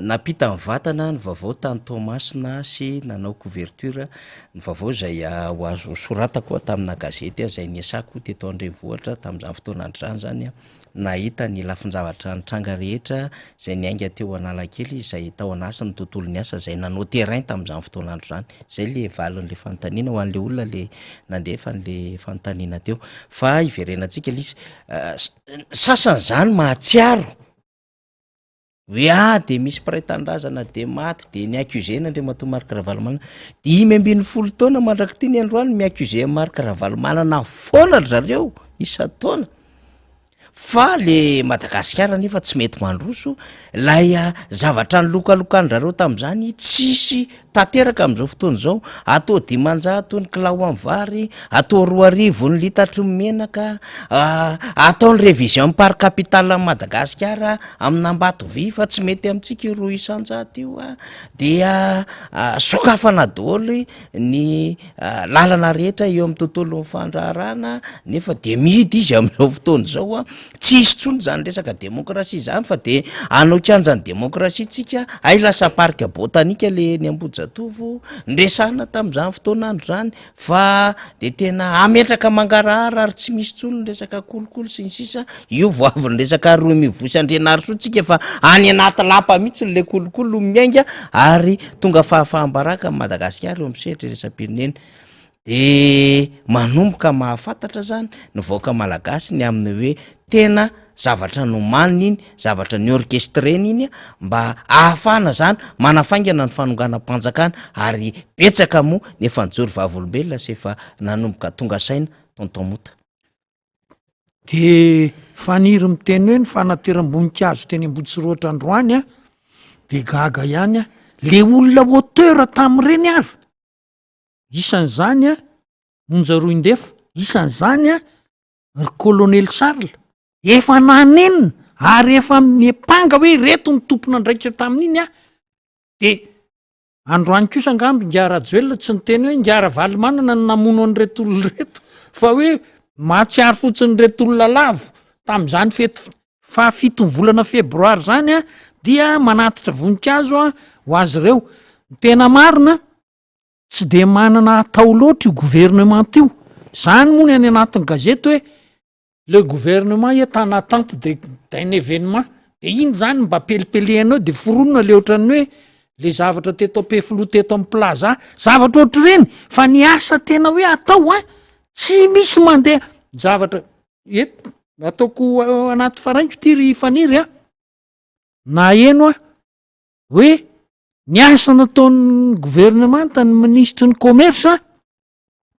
[SPEAKER 1] napita ny vatana ny vaovao tany Tomasina sy nanao couverture ny vaovao izay ho azo soratako tamina gazety izay niasako teto Andrenivohitra tamin'izany fotoanandro zany zany nahita ny lafin-javatra nitranga rehetra izay niainga teo Analakely izay tao anasa ny tontolo ny asa izay nanao terrain tamin'izany fotoanandro zany izay le valin'le fanontaniana ho an'le olona le nandefa n'le fanontaniana teo fa iverenantsika izy sasan'izany mahatsiaro hoe dia misy mpiray-tanindrazana dia maty dia ny accusé n'Andriamatoa Marc Ravalomanana dia 5 taona mandrakity ny androany mi-accusé Marc Ravalomanana foana zareo isa-taona. Fa le Madagasikara nefa tsy mety mandroso lay zavatra ny lokalokan'zareo tamin'izany tsisy tanteraka amin'izao fotoana izao atao 500 ny kilao amin'ny vary atao 2,000 ny litatry ny menaka atao ny révision par capitale amin'ny Madagasikara amin'ny Ambatovy fa tsy mety amintsika 200 io dia sokafana daholo ny lalana rehetra eo amin'ny tontolo fandraharana nefa dia mihidy izy amin'izao fotoana izao tsy isy tsony zany resaka demokrasia zany fa dia anao kianjany demokrasia tsika ay lasa parka botanika le ny Ambohijatovo ndresana tamin'izany fotoanandro zany fa dia tena ametraka mangarahara ary tsy misy tsony ny resaka kolokolo sy ny sisa io vo avy ny resaka roa mivosy Andrianarisoa tsika fa any anaty lapa mihitsy le kolokolo miainga ary tonga fahafahambaraka amin'ny Madagasikara eo amin'ny sehatra resam-pirenena dia manomboka mahafantatra zany ny vahoaka malagasy ny amin'ny hoe tena zavatra nomanina iny zavatra ny orchestrena iny mba ahafahana zany manafaingana ny fanonganam-panjakana ary betsaka moa nefa nijory vavolombelona sy efa nanomboka tonga saina tontomota
[SPEAKER 2] dia faniry miteny hoe ny fanateram-boninkazo teny Ambohitsiroatra androany dia gaga ihany le olona auteur tamin'ireny ary isan'izany Monja Roindefo isan'izany ry colonel Charles efa nanenina ary efa mipanga hoe reto ny tompona andraikitra tamin'iny dia androany kosa angamba Ngara Joël tsy niteny hoe Ngara Valomanana no namono an'ireto olona reto fa hoe mahatsiaro fotsiny reto olona lavo tamin'izany fety fahafito ny volana febroary zany dia manatitra voninkazo ho azy ireo tena marina tsy dia manana atao loatra io gouvernement io zany moa ny any anatin'ny gazety hoe le gouvernement est en attente d'un événement dia iny zany mba pelipelehanao dia foronina le ohatran'ny hoe le zavatra teto am-pefilo teto amin'ny plaza zavatra ohatr' ireny fa ny asa tena hoe atao tsy misy mandeha zavatra eto ataoko anaty farainko ty ry faniry na eno hoe ny asa nataon'ny gouvernement tany ministre ny commerce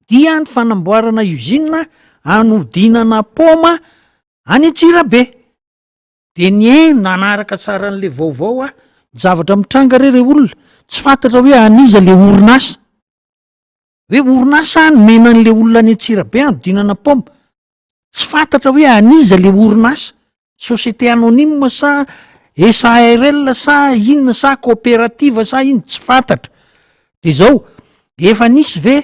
[SPEAKER 2] dia ny fanamboarana usine anodinana poma any Antsirabe dia ny nanaraka tsara n'le vaovao zavatra mitranga re olona tsy fantatra hoe aniza le orinasa hoe orinasa nomena an'le olona any Antsirabe anodinana poma tsy fantatra hoe aniza le orinasa société anonyme sa SARL sa inona sa coopérative sa iny tsy fantatra. De zao efa nisy ve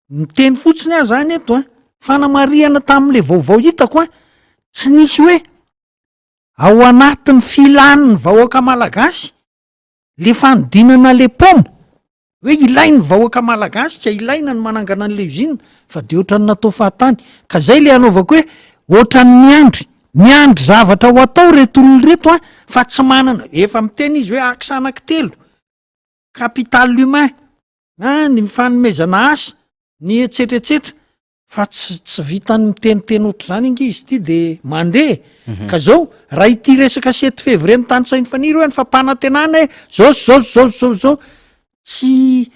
[SPEAKER 2] miteny fotsiny aho zany eto fanamariana tamin'le vaovao hitako tsy nisy hoe ao anatin'ny filan'ny vahoaka malagasy le fanodinana le poma hoe ilainy vahoaka malagasy ka ilaina ny manangana an'le usine fa de ohatrany natao fahatany ka zay le anaovako hoe ohatrany miandry zavatra ho atao reto olona reto fa tsy manana efa miteny izy hoe aksa anankitelo capital humain ny fanomezana asa ny etsetretsetra fa tsy vitany miteniteny ohatr' zany ingy izy ty de mandeha ka zao raha ity resaka 7 février ny tany sainy faniry hoe ny fampanantenana zao tsy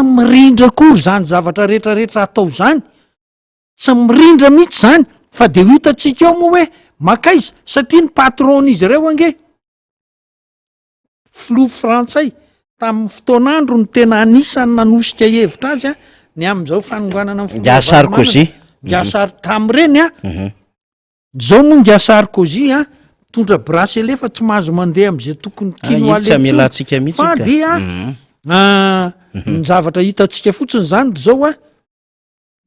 [SPEAKER 2] mirindra akory zany zavatra rehetrarehetra atao zany tsy mirindra mihitsy zany fa de ho hitatsika eo moa hoe makaiza satria ny patron izy ireo ange flou frantsay tamin'ny fotoanandro ny tena anisany nanosika hevitra azy ny am'izao fanonganana
[SPEAKER 1] Ngia Sarkozy
[SPEAKER 2] tam'ireny zao moa ngia Sarkozy mitondra bracelet fa tsy mahazo mandeha am'izay tokony
[SPEAKER 1] kinoalentsika mihitsy
[SPEAKER 2] fa de ny zavatra hitatsika fotsiny zany de zao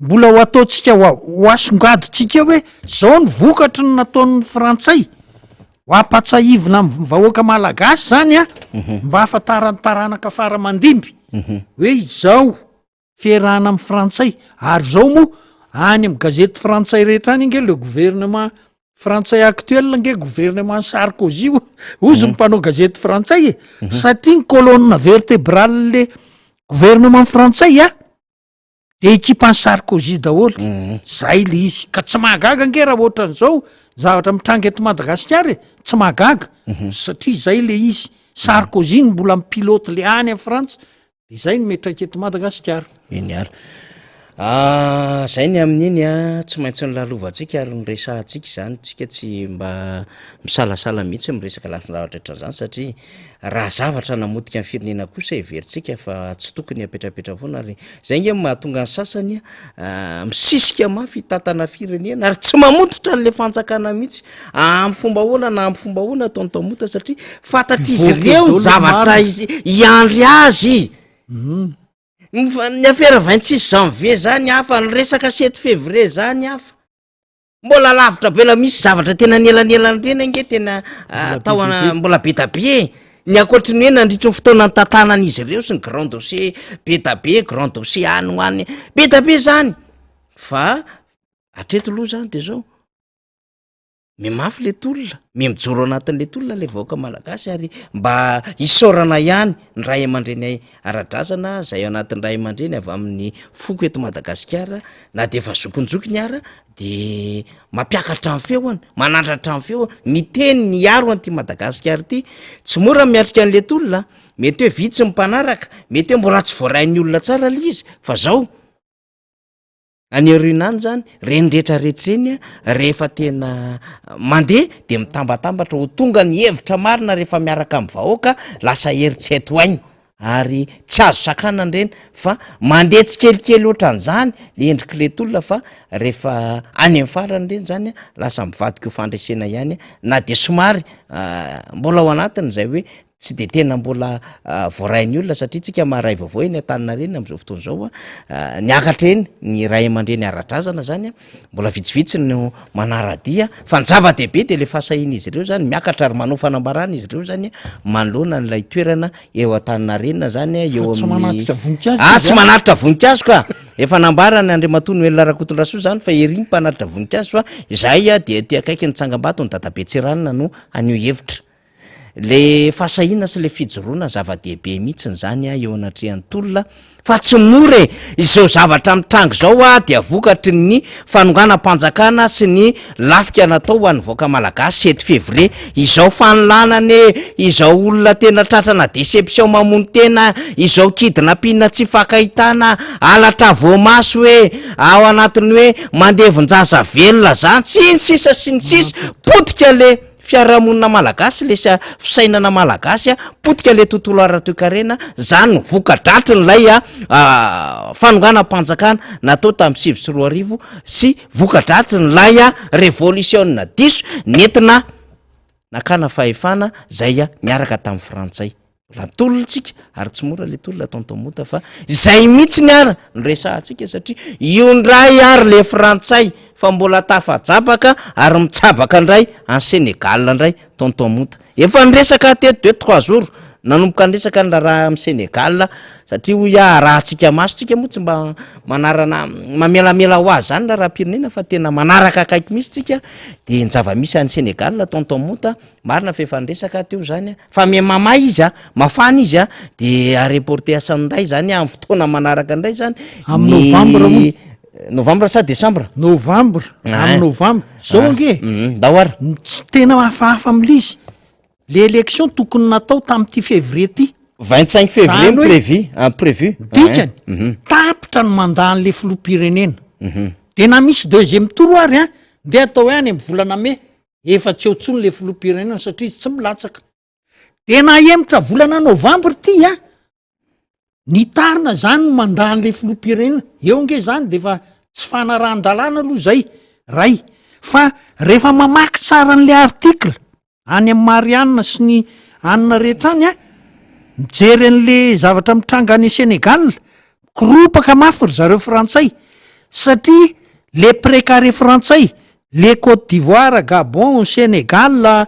[SPEAKER 2] mbola ho ataotsika ho asongaditsika hoe zao ny vokatry ny nataon'ny frantsay ho ampatsahivina amin'ny vahoaka malagasy zany mba ahafantarany taranaka fara mandimby hoe izao fiarahana amin'ny frantsay ary zao moa any amin'ny gazety frantsay rehetra any nge le gouvernement frantsay actuel nge gouvernement Sarkozy ozy mpanao gazety frantsay satria ny colonne vertébrale le gouvernement frantsay de ekipan'ny Sarkozy daholo zay le izy ka tsy mahagaga nge raha ohatran'izao zavatra mitranga eto Madagasikara tsy mahagaga satria zay le izy Sarkozy ny mbola mipilote le any a Frantsa de zay ny metraka eto Madagasikara
[SPEAKER 1] eny ary zay ny amin'iny tsy maintsy ny lalovantsika ary nyresahantsika zany tsika tsy mba misalasala mihitsy miresaka lafindavatra etra zany satria raha zavatra namotika ny firenena kosa everitsika fa tsy tokony apetrapetra foana ary zay nge mahatonga ny sasany misisika mafy tatana firenena ary tsy mamototra an'le fanjakana mihitsy amin'ny fomba hoana na amin'ny fomba hoana ataony tamota satria fantatr' izy ireo ny zavatra iandry azy ny affaire 26 janvier zany hafa ny resaka 7 février zany hafa mbola lavitra be la misy zavatra tena nielanelany reny nge tena atao mbola betabe ny akoatriny hoe nandritry ny fotoana ny tantanan'izy ireo sy ny grand dossier betabe grand dossier any ho any betabe zany fa atreto loha zany de zao mimafy le tolona mijoro anatin'le tolona le vahoaka malagasy ary mba hisorana ihany ny ray aman-dreny ara-drazana zay anatin'ny ray aman-dreny avy amin'ny foko eto Madagasikara na de efa zokonjokony ara de mampiakatra amin'ny feoany manandratra amin'ny feo miteny ny aro an'ity Madagasikara ity tsy mora miatrika an'le tolona mety hoe vitsy ny mpanaraka mety hoe mbola tsy voarain'ny olona tsara le izy fa zao aneorinany zany reny rehetrarehetreny rehefa tena mandeha de mitambatambatra ho tonga ny hevitra marina rehefa miaraka amin'ny vahoaka lasa heritseto ainy ary tsy azo sakanany reny fa mandeha tsy kelikely ohatran'izany le endriky le tolona fa rehefa any amin'ny farany reny zany lasa mivadika ho fandresena ihany na de somary mbola ao anatiny zay hoe tsy de tena mbola voarain'ny olona satria tsika maharay vaovao eny an-tanina reny am'izao fotoana zao niakatra eny ny ray aman-dreny ara-drazana zany mbola vitsivitsy no manaradia fa ny zava-dehibe de le fahasahina izy ireo zany miakatra ary manao fanambarana izy ireo zany manoloana n'ilay toerana eo an-tanina renina zany eo amin'ny tsy manaritra voninkazo ka efa nambarany Andriamatoa Noely Rakotondrasoa zany fa eriny mpanaritra voninkazo fa izay de ty akaiky ny tsangam-bato ny dadabetsiranina no anio hevitra le fahasahina sy le fijoroana zava-dehibe mihitsy zany eo anatrehan'ny tolona fa tsy mora izao zavatra mitrango zao dia vokatry ny fanonganam-panjakana sy ny lafika natao ho an'ny vahoaka malagasy 7 février izao fanolanane izao olona tena tratrana deception mamono tena izao kidnapping tsy fakahitana alatra voamaso hoe ao anatiny hoe mandevonjaza velona zany sy sisa sy ny sisa potika le fiarahamonina malagasy le fisainana malagasy potika le tontolo ara-toekarena zany voka-dratry nylay fanonganam-panjakana natao tamin'ny 2024 sy voka-dratry nylay révolution diso nentina nakana fahefana zay a miaraka tamin'ny frantsay la tolontsika ary tsy mora le tolona tontomota fa zay mihitsy ny ara nyresahantsika satria iondray ary le frantsay fa mbola tafajabaka ary mitsabaka ndray en Sénégal ndray tontomota efa niresaka teto 2-3 jours nanomboka ndresaka ny raha amin'ny Sénégal satria hoy rahantsika masotsika moa tsy mba manarana mamelamela ho azy zany raha pirenena fa tena manaraka akaiky misy tsika de ny zava-misy any Sénégal tontomota marina fa efa ndresaka teo zany fa miamamay izy mafana izy de reporter asan'nday zany amin'ny fotoana manaraka ndray zany
[SPEAKER 2] amin'ny
[SPEAKER 1] novembre sa décembre
[SPEAKER 2] novembre amin'ny novembre zao ange
[SPEAKER 1] dahoara
[SPEAKER 2] tsy tena mahafahafa amilizy le élection tokony natao tamin'ity février ty
[SPEAKER 1] 25 février prévu
[SPEAKER 2] dikany tapitra ny mandan'le filoham-pirenena tena misy deuxième tour ary de atao hoe any amin'ny volana mai efa tsy eo tsony le filoham-pirenena satria izy tsy milatsaka tena emitra volana novembre ty nitarina zany no mandan'le filoham-pirenena eo nge zany de fa tsy fanarahan-dalàna aloha zay ray fa rehefa mamaky tsara n'le article any amin'ny Marianina sy ny anina rehetra any mijery an'le zavatra mitranga any Sénégal koropaka mafy ry zareo frantsay satria le précaré frantsay le Côte d'Ivoire, Gabon, Sénégal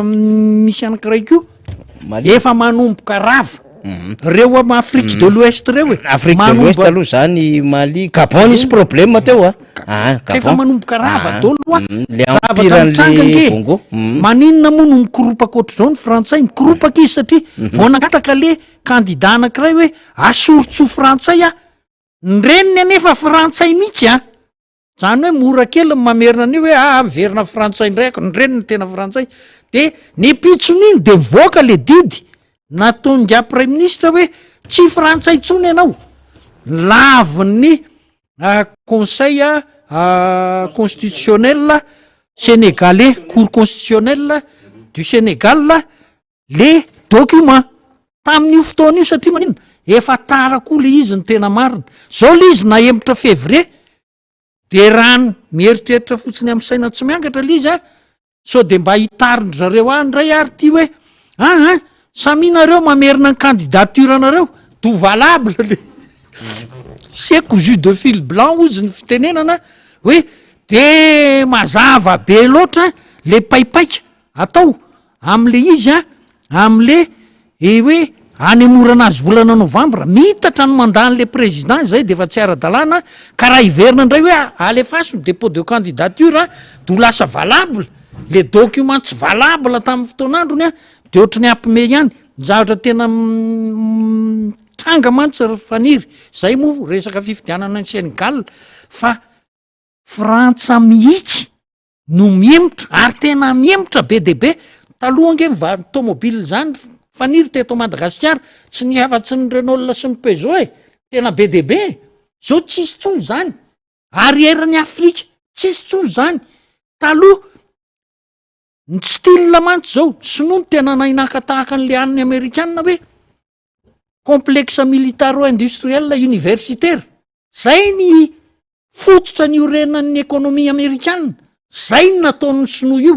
[SPEAKER 2] misy anankiray koa efa manomboka rava reo am Afrique de l'Ouest reo
[SPEAKER 1] Afrique de l'Ouest aloha zany Mali Gabon nisy problème teo
[SPEAKER 2] efa manomboka rava dolo
[SPEAKER 1] zavatra mitranga
[SPEAKER 2] Congo maninona moa no mikoropaka ohatr'izao ny frantsay mikoropaka izy satria voanakataka le candidat anankiray hoe asorotso frantsay ny reniny anefa frantsay mihitsy zany hoe mora kely mamerina an'io hoe verina frantsay ndraiky ny reniny tena frantsay de ny pitson'iny de mivoaka le didy nataonga premier ministre hoe tsy frantsay tsony ianao lavin'ny conseil constitutionnel sénégalais cour constitutionnel du Sénégal le document tamin'io fotoana io satria manina efa tara koa le izy ny tena marina zao le izy na emitra février de rano mieritreritra fotsiny amin'ny saina tsy miangatra le izy so de mba hitariny zareo ndray ary ty hoe saminareo mamerina ny candidature anareo tout valable le seko jus de fil blanc ozy ny fitenenana hoe de mazava be loatra le paipaika atao am'le izy am'le hoe any amorana azy volana novembre mitatra no mandan'le président zay de efa tsy ara-dalàna ka raha hiverina indray hoe alefaso dépôt de candidature do lasa valable le document tsy valable tamin'ny fotoan'androny de ohatrany ampime ihany zavatra tena tranga mantsy faniry zay moa resaka fifidianana ny Sénégal fa Frantsa mihitsy no miemitra ary tena miemitra be de be taloha nge miva tomobile zany faniry teto Madagasikara tsy ny afa-tsy ny Renault sy ny Peugeot tena be de be zao tsisy tsony zany arrièren'ny Afrika tsisy tsony zany taloha ny style mantsy zao sy noho ny tena nainaka tahaka an'le an'ny Amerikanina hoe complexe militaro-industriel universitaire zay ny fototra ny orenan'ny économie américaine zay ny nataon'ny sinoa io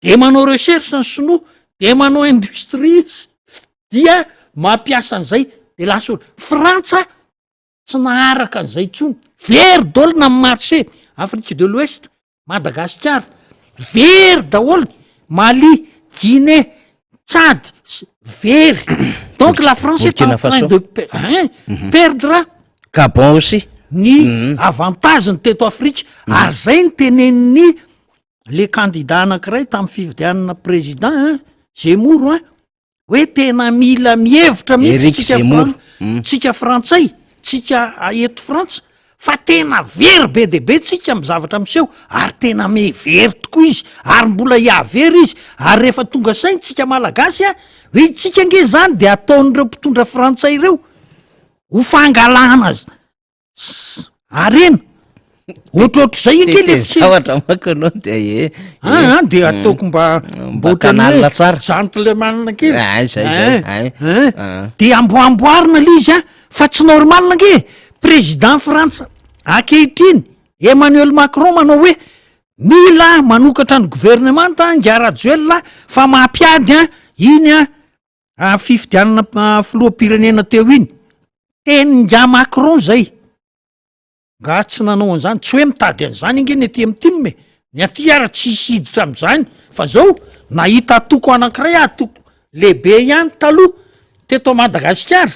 [SPEAKER 2] de manao recherche ny sinoa de manao industrie dia mampiasa an'izay de lasa Frantsa tsy naharaka an'izay tsony very daolina amin'ny marché Afrique de l'Ouest Madagasikara very daholo Mali Guinée Tchad very donc la France est en train de perdre
[SPEAKER 1] Gabon aussi
[SPEAKER 2] ny avantage ny teto Afrika ary zay ny teneniny le candidat anankiray tamin'ny fifidianana président Zemmour hoe tena mila mihevitra mihitsy tsika frantsay tsika eto Frantsa fa tena very be de be tsika amin'ny zavatra miseho ary tena mevery tokoa izy ary mbola hiavery izy ary rehefa tonga sainy tsika malagasy hoe tsika nge zany de ataon'ireo mpitondra frantsay ireo ho fangalana arena ohatrohatr'izay
[SPEAKER 1] zavatra makanao de
[SPEAKER 2] de ataoko mba
[SPEAKER 1] canal tsara
[SPEAKER 2] gentleman kely de amboamboarina le izy fa tsy normal nge président Frantsa ankehitriny Emmanuel Macron manao hoe mila manokatra ny gouvernemanta Ngarajoelina fa mampiady iny fifidianana filohampirenena teo iny teny nga Macron zay nga tsy nanao an'izany tsy hoe mitady an'izany ingeny aty amin'ny time ny aty ara tsy hisiditra am'izany fa zao nahita toko anankiray toko lehibe ihany taloha teto Madagasikara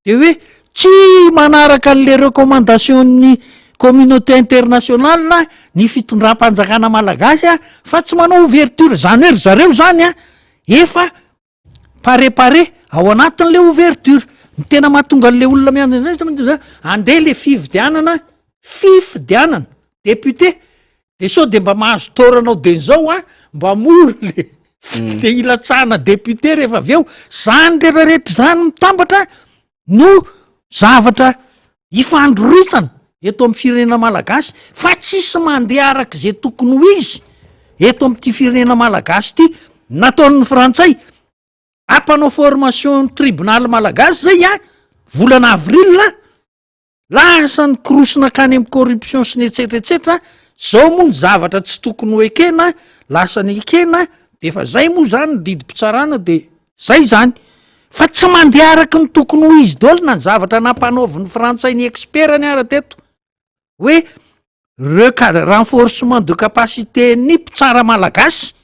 [SPEAKER 2] de hoe tsy manaraka an'le recommandation-ny communauté internationale ny fitondram-panjakana malagasy fa tsy manao ouverture zany hoe zareo zany efa pare ao anatin'le ouverture ny tena mahatonga an'le olona mianzay andeha le fifidianana député de sao de mba mahazo toranao de zao mba mora le de ilatsahana député rehefa avy eo zany rehetrarehetra zany mitambatra no zavatra ifandroritana eto amin'ny firenena malagasy fa tsisy mandeha arak'izay tokony ho izy eto amin'ity firenena malagasy ty nataon'ny frantsay ampanao formation tribunal malagasy zay volana avril lasa ny korosina kany amin'ny corruption sy ny etsetratsetra zao moa ny zavatra tsy tokony ho ekena lasa ny ekena de efa zay moa zany ny didim-pitsarana de zay zany fa tsy mandeha araky ny tokony ho izy daolina ny zavatra nampanaovin'ny frantsay ny expertny ara teto hoe renforcement de capacité ny mpitsara malagasy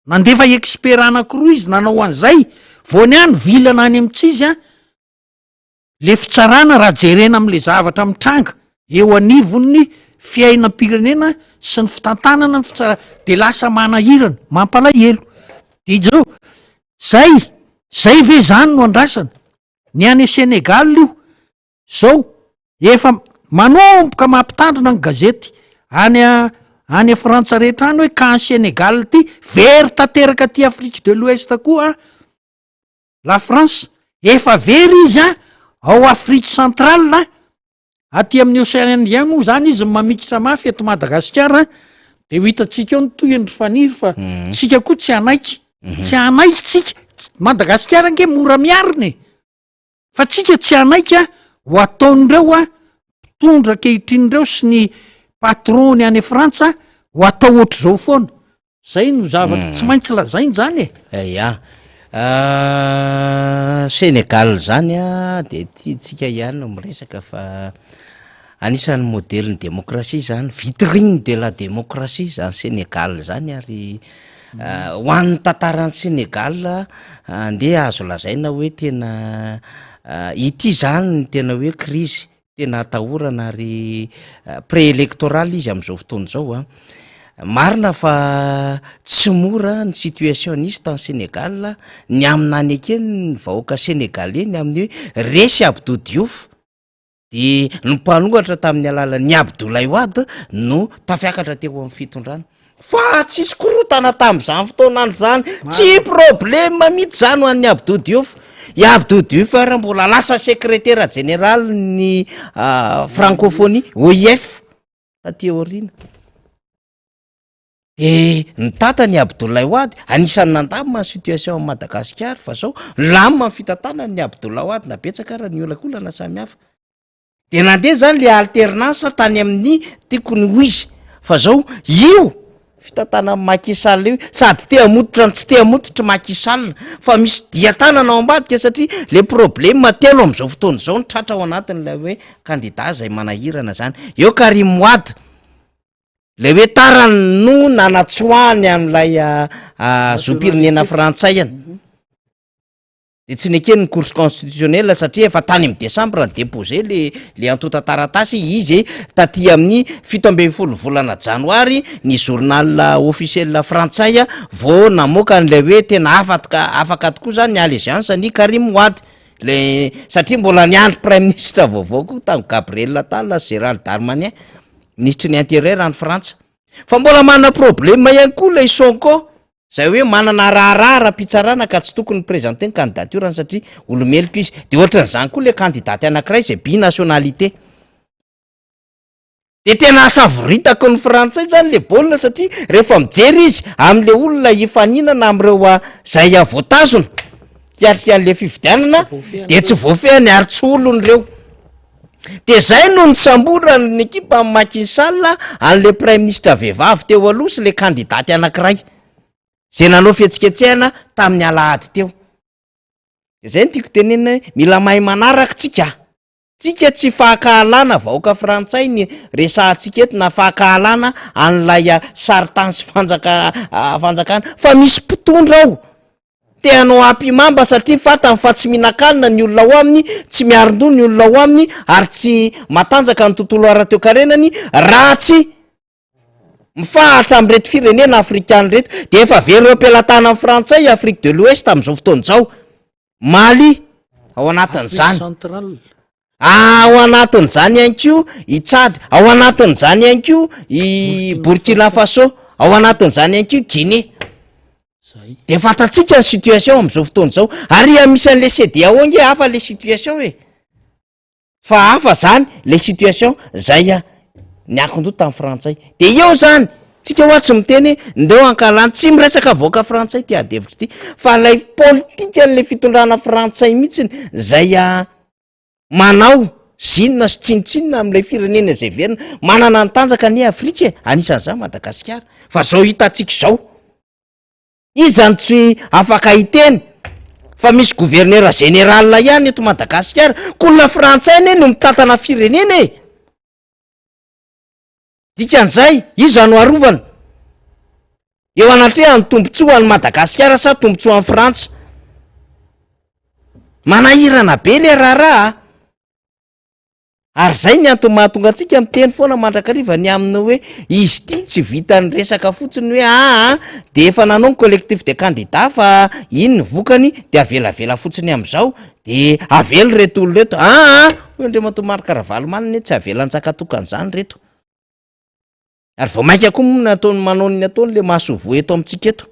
[SPEAKER 2] nandefa expert anankiroa izy nanao an'izay voany any vilana any amints'izy le fitsarana raha jerena am'le zavatra mitranga eo anivon'ny fiainam-pirenena sy ny fitantanana ny fitsarana de lasa manahirana mampalahelo de zao zay ve zany no andrasana ny any Senegal io zao efa manomboka mampitandrina ny gazety any Frantsa rehetra any hoe ka Senegal ty very tanteraka ty Afrique de l'Ouest koa la France efa very izy ao Afrique centrale aty amin'ny Océan Indien moa zany izy mamikitra mafy eto Madagasikara de ho hitatsika eo ny toyendry faniry fa tsika koa tsy anaiky tsika Madagasikara nge mora miariny fa tsika tsy anaiky ho ataon'ireo mpitondra kehitrindreo sy ny patrony any Frantsa ho atao ohatr' zao foana zay no zavatra tsy maintsy lazainy zany
[SPEAKER 1] Senegal zany de tiatsika ihany no miresaka fa anisan'ny modeliny démocratie zany vitrine de la démocratie zany Senegal zany ary ho an'ny tantarany Senegal andeha azo lazaina hoe tena ity zany ny tena hoe crise tena atahorana ary préélectoral izy am'izao fotoana zao marina fa tsy mora ny situation nisy tany Senegal ny aminany ekeny ny vahoaka Senegalais ny amin'ny hoe resy Abdou Diouf de ny mpanohatra tamin'ny alalan'ny Abdoulaye Wade no tafiakatra teo amin'ny fitondrana fa tsisy korotana tamin'izany fotoanandro zany tsy problème mihitsy zany ho an'ny Abdou Diouf i Abdou Diouf raha mbola lasa secrétaire général ny francophonie OIF taty aoriana de ny tatany Abdoulaye Wade anisan'ny nandamina situation amin'ny Madagasikara fa zao lamina ny fitantanany ny Abdoulaye Wade na betsaka raha ny olakolana samihafa de nandeha zany le alternance tany amin'ny tokony ho izy fa zao io fitantana Macky Sall io sady te hamototra ny tsy te hamototra Macky Sall fa misy diatanana ao ambadika satria le problème matelo am'izao fotoana zao ny tratra ao anatin'ilay hoe candidat zay manahirana zany eo Karim Wade le hoe tarany no nanatsoany am'ilay zom-pirenena frantsay de tsy nekeny ny cour constitutionnelle satria efa tany amin'ny décembre ny déposé le antota taratasy izy taty amin'ny 17 volana janoary ny journal officiel frantsay vao namoaka an'le hoe tena afaka tokoa zany ny allégeance ny Karim Wade le satria mbola niandro prime ministre vaovao koa tamin'ny Gabriel Attal Gérald Darmanin ministre ny intérieur any Frantsa fa mbola manana problème ihany koa le Sonko zay hoe manana raharahara-pitsarana ka tsy tokony présenter ny candidature satria olomeloko izy de ohatran'izany koa le candidaty anankiray zay binationalité de tena asavoritako ny frantsay zany le baolina satria rehefa mijery izy am'le olona hifaninana am'ireo zay voatazona hiatrika an'le fifidianana de tsy voafehany ary tsy olon'ireo de zay no ny samborany ny ekipa amin'ny Macky-Sall an'le prime ministre vehivavy teo aloha sy le kandidaty anankiray zay nanao fihetsiketsehana tamin'ny alahady teo. De zay no tiako tenena mila mahay manaraka tsika tsy fahakahalana vahoaka frantsay ny resahantsika eto na fahakahalana an'ilay saritansy fanjakana fa misy mpitondra ao te hanao ampimamba satria fatany fa tsy mihinan-kanina ny olona ao aminy, tsy miaron-doha ny olona ao aminy ary tsy matanjaka ny tontolo ara-toekarenany raha tsy mifahatra amin'reto firenena afrikany reto. De efa very am-pelatana amin'ny frantsay Afrique de l'Ouest amin'izao fotoan'izao, Mali ao anatin'izany, ao anatin'izany ihany koa i Tchad, ao anatin'izany ihany koa i Burkina Faso, ao anatin'izany ihany koa Guinée. De fantatsika ny situation amin'izao fotoan'izao ary misy an'le CEDEAO nge hafa le situation fa hafa zany le situation zay niakin-doha tamin'ny frantsay. De eo zany tsika hoa tsy miteny ndeo ankalany tsy miresaka voaka frantsay ty adevitra ty fa lay politika an'le fitondrana frantsay mihitsiny zay manao zinona sy tsinitsinina amin'ilay firenena zay verina manana ny tanjaka ny Afrika anisan'izany Madagasikara. Fa zao hitantsika zao izany tsy afaka hiteny fa misy gouverneur général ihany eto Madagasikara kolona frantsay no mitantana firenena dikan'izay izany arovana eo anatreha ny tombontsoa any Madagasikara sa tombontsoa any Frantsa. Manahirana be le raharaha ary zay ny antony mahatonga antsika miteny foana mandrakariva ny aminy hoe izy ty tsy vitany resaka fotsiny hoe de efa nanao ny collectif de candidat fa iny ny vokany de avelavela fotsiny am'izao de avelo reto olo reto hoe Andriamatoa Marikaravalomanina tsy avelan-tsakatokan'izany reto ary vao mainka koa nataony manao ny ataony le mahasovo eto amintsika eto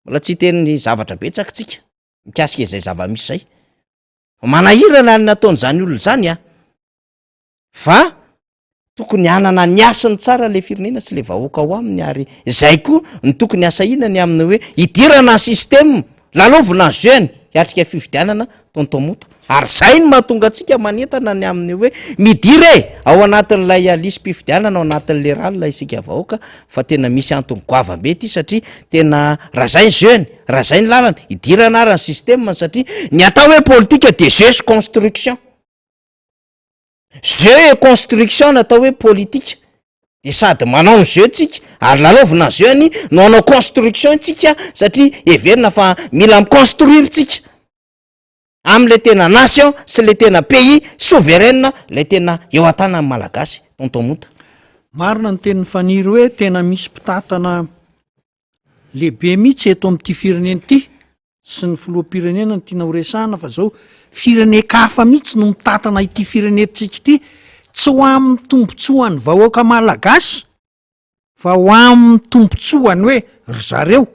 [SPEAKER 1] mbola tsy teny zavatra betsaka tsika mikasika izay zava-misy zay manahirana ny nataon'izany olona zany fa tokony hanana ny asany tsara le firenena sy le vahoaka ao aminy ary zay koa ny tokony asa inany aminy hoe idirana système lalovina jeune hiatrika fifidianana tontomota ary zay ny mahatonga antsika manentana ny aminy hoe midire ao anatin'ilay lisy-pifidianana ao anatin'le ralina isika vahoaka fa tena misy antony goavambe ty satria tena raha zay jeune raha zay ny lalana idirana arany système satria ny atao hoe politika de jeu construction jeu et construction natao hoe politika de sady manao ny jeu tsika ary lalovina jeu ny no anao construction tsika satria everina fa mila miconstruire tsika am'le tena nation sy le tena pays souveraine le tena eo an-tanany malagasy tontomota.
[SPEAKER 2] Marina ny tenin'ny faniry hoe tena misy mpitatana lehibe mihitsy eto amin'ity firenena ity sy ny filoham-pirenena ny tiana horesahana fa zao fireneka-hafa mihitsy no mitatana ity firenentsika ity tsy ho amin'ny tombontsoany vahoaka malagasy fa ho amin'ny tombontsoany hoe ry zareo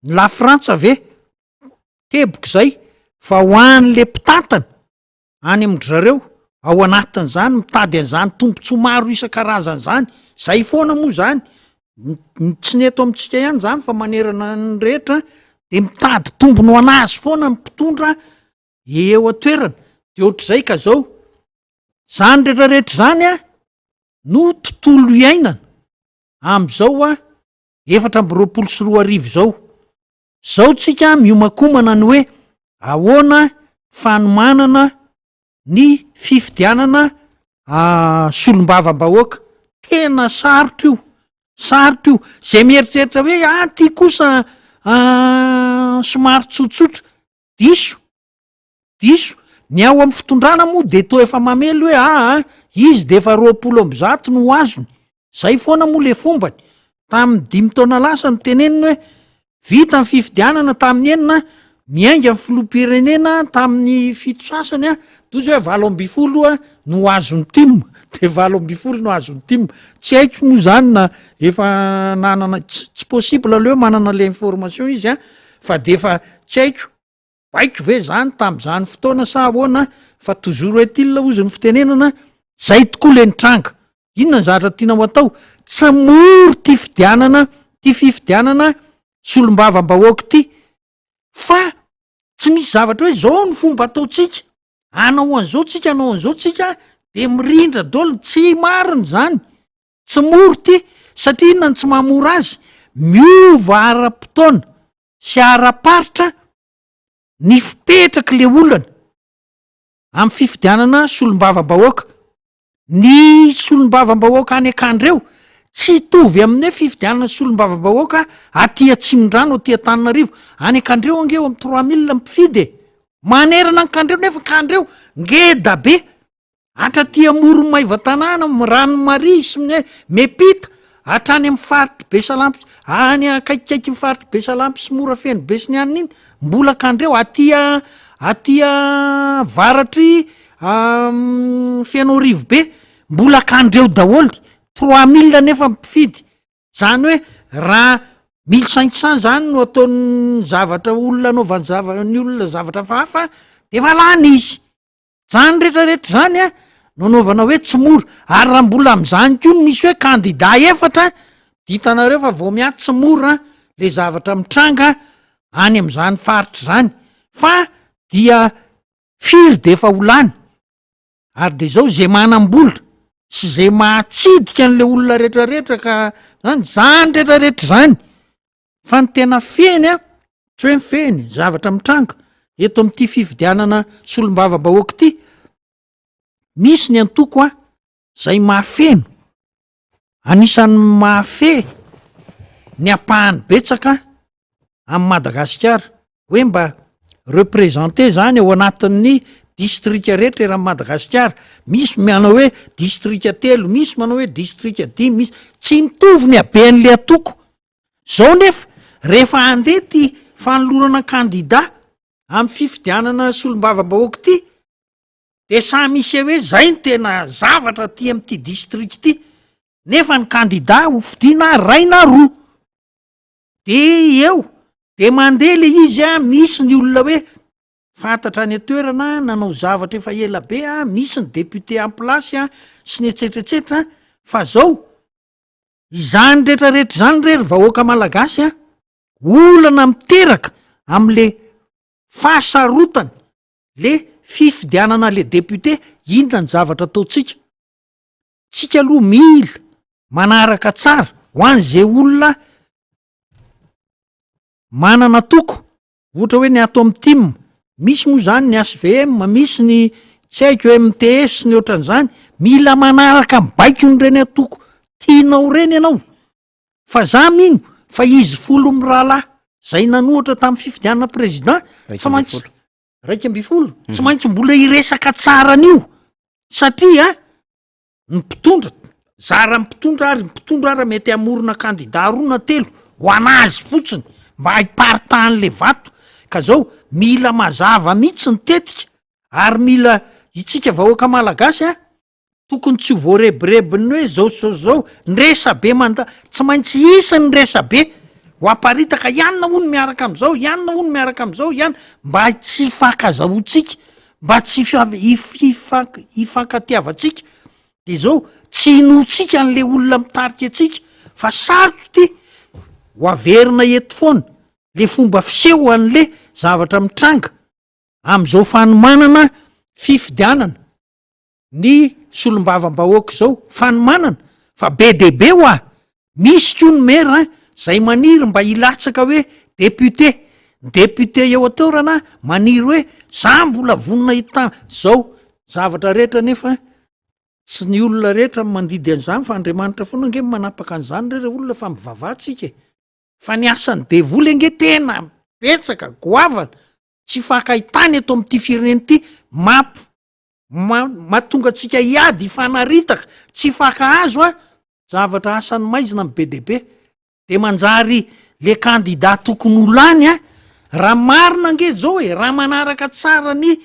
[SPEAKER 2] la Frantsa ve teboka zay fa ho an'le mpitatana any amin'ny zareo ao anatin'izany mitady an'izany tombontsoa maro isan-karazany zany zay foana moa zany tsy ny eto amintsika ihany zany fa manerana ny rehetra de mitady tombony ho anazy foana mpitondra eo atoerana de ohatr'izay ka zao zany rehetrarehetra zany no tontolo iainana am'izao 2024 zao tsika miomakomana ny hoe ahoana fanomanana ny fifidianana solombavam-bahoaka tena sarotra io zay mieritreritra hoe ty kosa somary tsotsotra diso ny ao amin'ny fitondrana moa de to efa mamely hoe izy de efa 20 no azony zay foana moa le fombany tamin'ny 5 taona lasa ny teneniny hoe vita ny fifidianana tamin'ny enina miainga ny filoham-pirenena tamin'ny 7 sasany tozy hoe 20 no azony tim de 20 no azony tim tsy haiko moa zany na efa nanana tsy possible le hoe manana le information izy fa de efa tsy haiko ve zany tam'izany fotoana sa ahoana fa toujours est-il ozy ny fitenenana zay tokoa le nitranga inona ny zavatra tiana ho atao tsy moro ty fifidianana solombavam-bahoaka ty fa tsy misy zavatra hoe zao ny fomba ataotsika anao an'izao tsika anao an'izao tsika de mirindra dolo tsy mariny zany tsy moro ty satria inona ny tsy mahamora azy miova ara-potoana sy ara-paritra ny fipetraky le olana amin'ny fifidianana solombavam-bahoaka ny solombavam-bahoaka any akandreo tsy tovy amin'ny hoe fifidianana solombavam-bahoaka aty Atsimon-drano aty Antananarivo any akandreo angeo amin'ny 3000 mpifidy manerana ny kandreo nefa kandreo ngeda be hatraty Moronmaiva tanàna Ranomaria sy Mepita hatrany amin'ny faritry Besalampy any akaikikaiky faritry Besalampy sy Morafeno be sy ny aniny iny mbola kandreo aty varatry Fianorivo be mbola kandreo daholy 3000 nefa mpifidy zany hoe raha 1500 zany no ataon'ny zavatra olona anaovan'ny olona zavatra fahafa de valany izy zany rehetrarehetra zany a nanaovana hoe tsy mora ary raha mbola am'izany ko misy hoe kandida efatra ditanareo fa vao miaty tsy mora le zavatra mitranga any am'izany faritra zany fa dia firy de efa holany ary de zao zay manam-bola sy zay mahatsidika an'le olona rehetrarehetra ka zany rehetrarehetra zany fa ny tena feny a tsy hoe mifeny zavatra mitranga eto amin'ity fifidianana solombavam-bahoaka ity misy ny antoko a zay mahafeno anisan'ny mahafe ny ampahany betsaka amin'ny Madagasikara hoe mba représente zany ao anatin'ny distrika rehetra raha Madagasikara misy manao hoe distrika 3 misy manao hoe distrika 5 misy tsy mitovy ny haben'le atoko zao nefa rehefa andeha ty fanolorana kandida amin'ny fifidianana solombavam-bahoaka ity de samy misy hoe zay ny tena zavatra ty amin'ity distrika ity nefa ny kandida hofidiana raina roa de eo de mandeha le izy a misy ny olona hoe fantatra any atoerana nanao zavatra efa ela be a misy ny député en place a sy ny etsetratsetra fa zao izany rehetrarehetra zany rery vahoaka malagasy a olana miteraka am'le fahasarotany le fifidianana le député inona ny zavatra ataotsika tsika aloha mila manaraka tsara ho an'izay olona manana toko ohatra hoe ny ato amin'ny tim misy moa zany ny SVM misy ny tsy haiko MTS ny ohatran'izany mila manaraka mibaiko nyreny atoko tianao reny ianao fa za mino fa izy folo mirahalahy zay nanohatra tamin'ny fifidianana président tsy maintsy 12 tsy maintsy mbola iresaka tsara an'io satria ny mpitondra zara mpitondra ary mpitondra ary mety amorona kandida roa na 3 ho anazy fotsiny mba haiparitahan'le vato ka zao mila mazava mihitsy ny tetika ary mila itsika vahoaka malagasy a tokony tsy ho voarebirebiny hoe zao nresabe tsy maintsy isa ny resabe ho aparitaka ianona hono miaraka am'izao ianona hono miaraka am'izao ihany mba tsy hifankazahotsika mba tsy hifankatiavatsika de zao tsy inotsika an'le olona mitarika atsika fa sarotra ty ho averina eto foana le fomba fiseho an'le zavatra mitranga am'izao fanomanana fifidianana ny solombavam-bahoaka zao fanomanana fa be deabe ho a misy ko ny mera zay maniry mba hilatsaka hoe député eo atorana maniry hoe za mbola vonina hitana zao zavatra rehetra nefa tsy ny olona rehetra mandidy an'izany fa Andriamanitra foana nge manapaka an'izany rere olona fa mivavatsika fa ny asany devoly nge tena betsaka goavana tsy fakahitany eto amin'ity firenena ity mahatonga atsika hiady hifanaritaka tsy fakahazo a zavatra asany maizina amin'ny BDB de manjary le kandida tokony olany a raha marina nge zao hoe raha manaraka tsara ny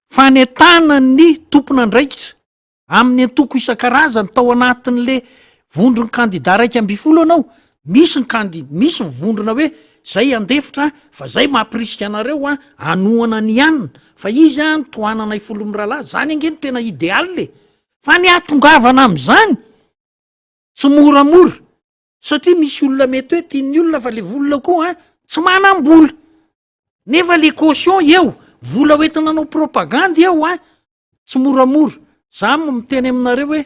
[SPEAKER 2] fanetana ny tompona andraikitra amin'ny antoko isan-karazany tao anatin'le vondrony kandida 12 anao misy ny vondrona hoe zay andefitra fa zay mampirisika anareo a anoana ny anina fa izy a ny toanana ifolo mirahalahy zany ange ny tena ideale fa ny atongavana am'izany tsy moramora satria misy olona mety hoe tian'ny olona fa le volona koa a tsy manam-bola nefa le caution eo vola hoentina anao propaganda eo a tsy moramora za miteny aminareo hoe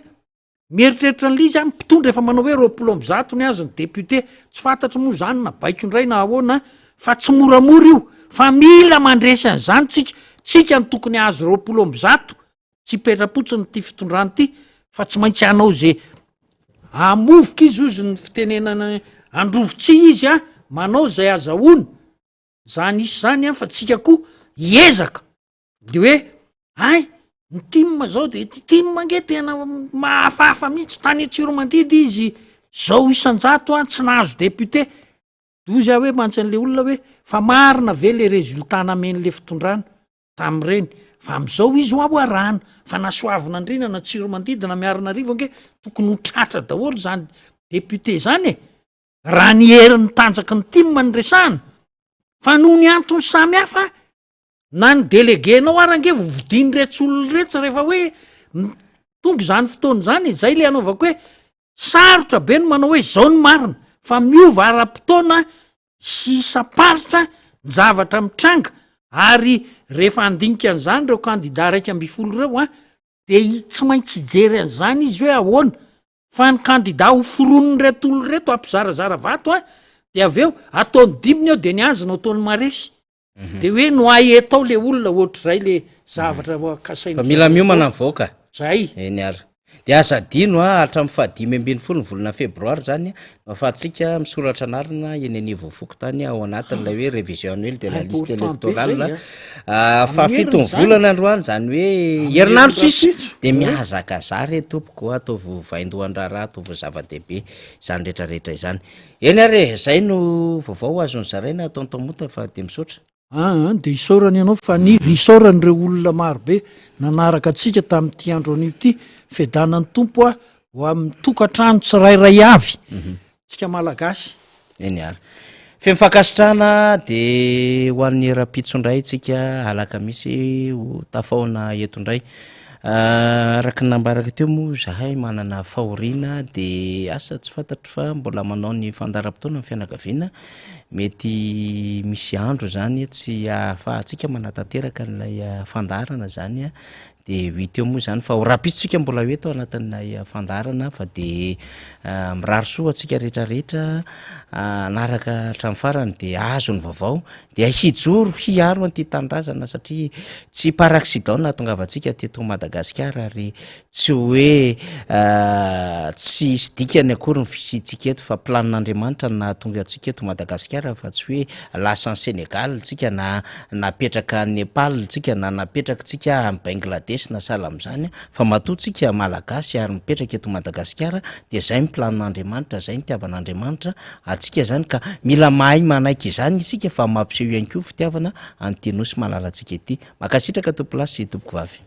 [SPEAKER 2] mieritreritra n'ly izy a mpitondra efa manao hoe roapolo amby zato ny azy ny député tsy fantatra moa zany na baiko indray na ahoana fa tsy moramora io fa mila mandresy an'izany tsika ny tokony azo roapolo amby zato tsy petrapotsiny ty fitondrany ty fa tsy maintsy anao ze amovoka izy ozy ny fitenenana androvotsy izy a manao zay azahoany zany isy zany a fa tsika koa iezaka de hoe ay ny tim zao de ty tim nge tena mahafahafa mihitsy tany atsiro mandidy izy zao isan-jato a tsy nahazo député dozy a hoe mantsy an'le olona hoe fa marina ve le résultat namen'le fitondrana tam'ireny fa am'izao izy ho aboarana fa nasoavina andrina na tsiro mandidina miarina rivo ange tokony ho tratra daholo zany député zany e raha ny herin'ny tanjaky ny tim ny resahana fa noho ny antony samy hafa na ny déléguénao arange vovodiny retsy olona retsy rehefa hoe tonga zany fotoana zany zay le anaovako hoe sarotra be no manao hoe zao ny marina fa miova ara-potoana sy saparitra ny zavatra mitranga ary rehefa andinika an'izany reo kandida raiky amby folo reo a de tsy maintsy jery an'izany izy hoe ahoana fa ny kandida ho foronony reto olo reto ampizarazara vato a de aveo ataony diminy eo de ny azy no ataony maresy de hoe no ay atao le olona ohatr'zay le zavatra kasaina
[SPEAKER 1] fa mila miomana mivoaka
[SPEAKER 2] zay
[SPEAKER 1] eny ary de asa dino a hatramy fahadimy ambiny folo ny volana febroary zany mafatsika misoratra anarina eny anivofoky tany ao anatin'lay hoe révision annuelle de la liste électorale fafito ny volana androany zany hoe herinandro sisy de mihazakazary tompoko ataovy vaindohan-draharaha ataovy zava-dehibe zany rehetrarehetra izany eny ary zay no vaovao azony zaraina ataontomota fa de misaotra
[SPEAKER 2] de isaorany ianao fa ny isaoran'ireo olona marobe nanaraka atsika tamin'ity andro an'io ty fiadanany tompo a ho amin'ny tokantrano tsirairay avy tsika malagasy
[SPEAKER 1] eny ary femifakasitrana de ho an'ny rapitsondray tsika alaka misy ho tafaona etondray araky nambaraka teo moa zahay manana fahoriana de asa tsy fantatry fa mbola manao ny fandaram-potoana ny fianakaviana mety misy andro zany tsy ahafahantsika manatanteraka n'lay fandarana zany a de huit eo moa zany fa ho rapisitsika mbola hoe tao anatin'lay fandarana fa de mirary soa atsika rehetrarehetra anaraka hatramy farany de azo ny vaovao de hijoro hiaro anty tandrazana satria tsy par accident nahatongavantsika teto Madagasikara ary tsy hoe tsy isy dikany akory ny fisitsika eto fa planin'Andriamanitra nahatonga atsika eto Madagasikara fa tsy hoe lasa ny Sénégal tsika na napetraka Nepal tsika na napetraka tsika Bangladesh na sala am'izany fa matoatsika malagasy ary mipetraka eto Madagasikara de zay ny planin'Andriamanitra zay ny tiavan'Andriamanitra atsika zany ka mila mahay manaiky izany isika fa mampiseho ihany koa fitiavana an'ity nosy malalatsika ity makasitraka to plasy tompoko vavy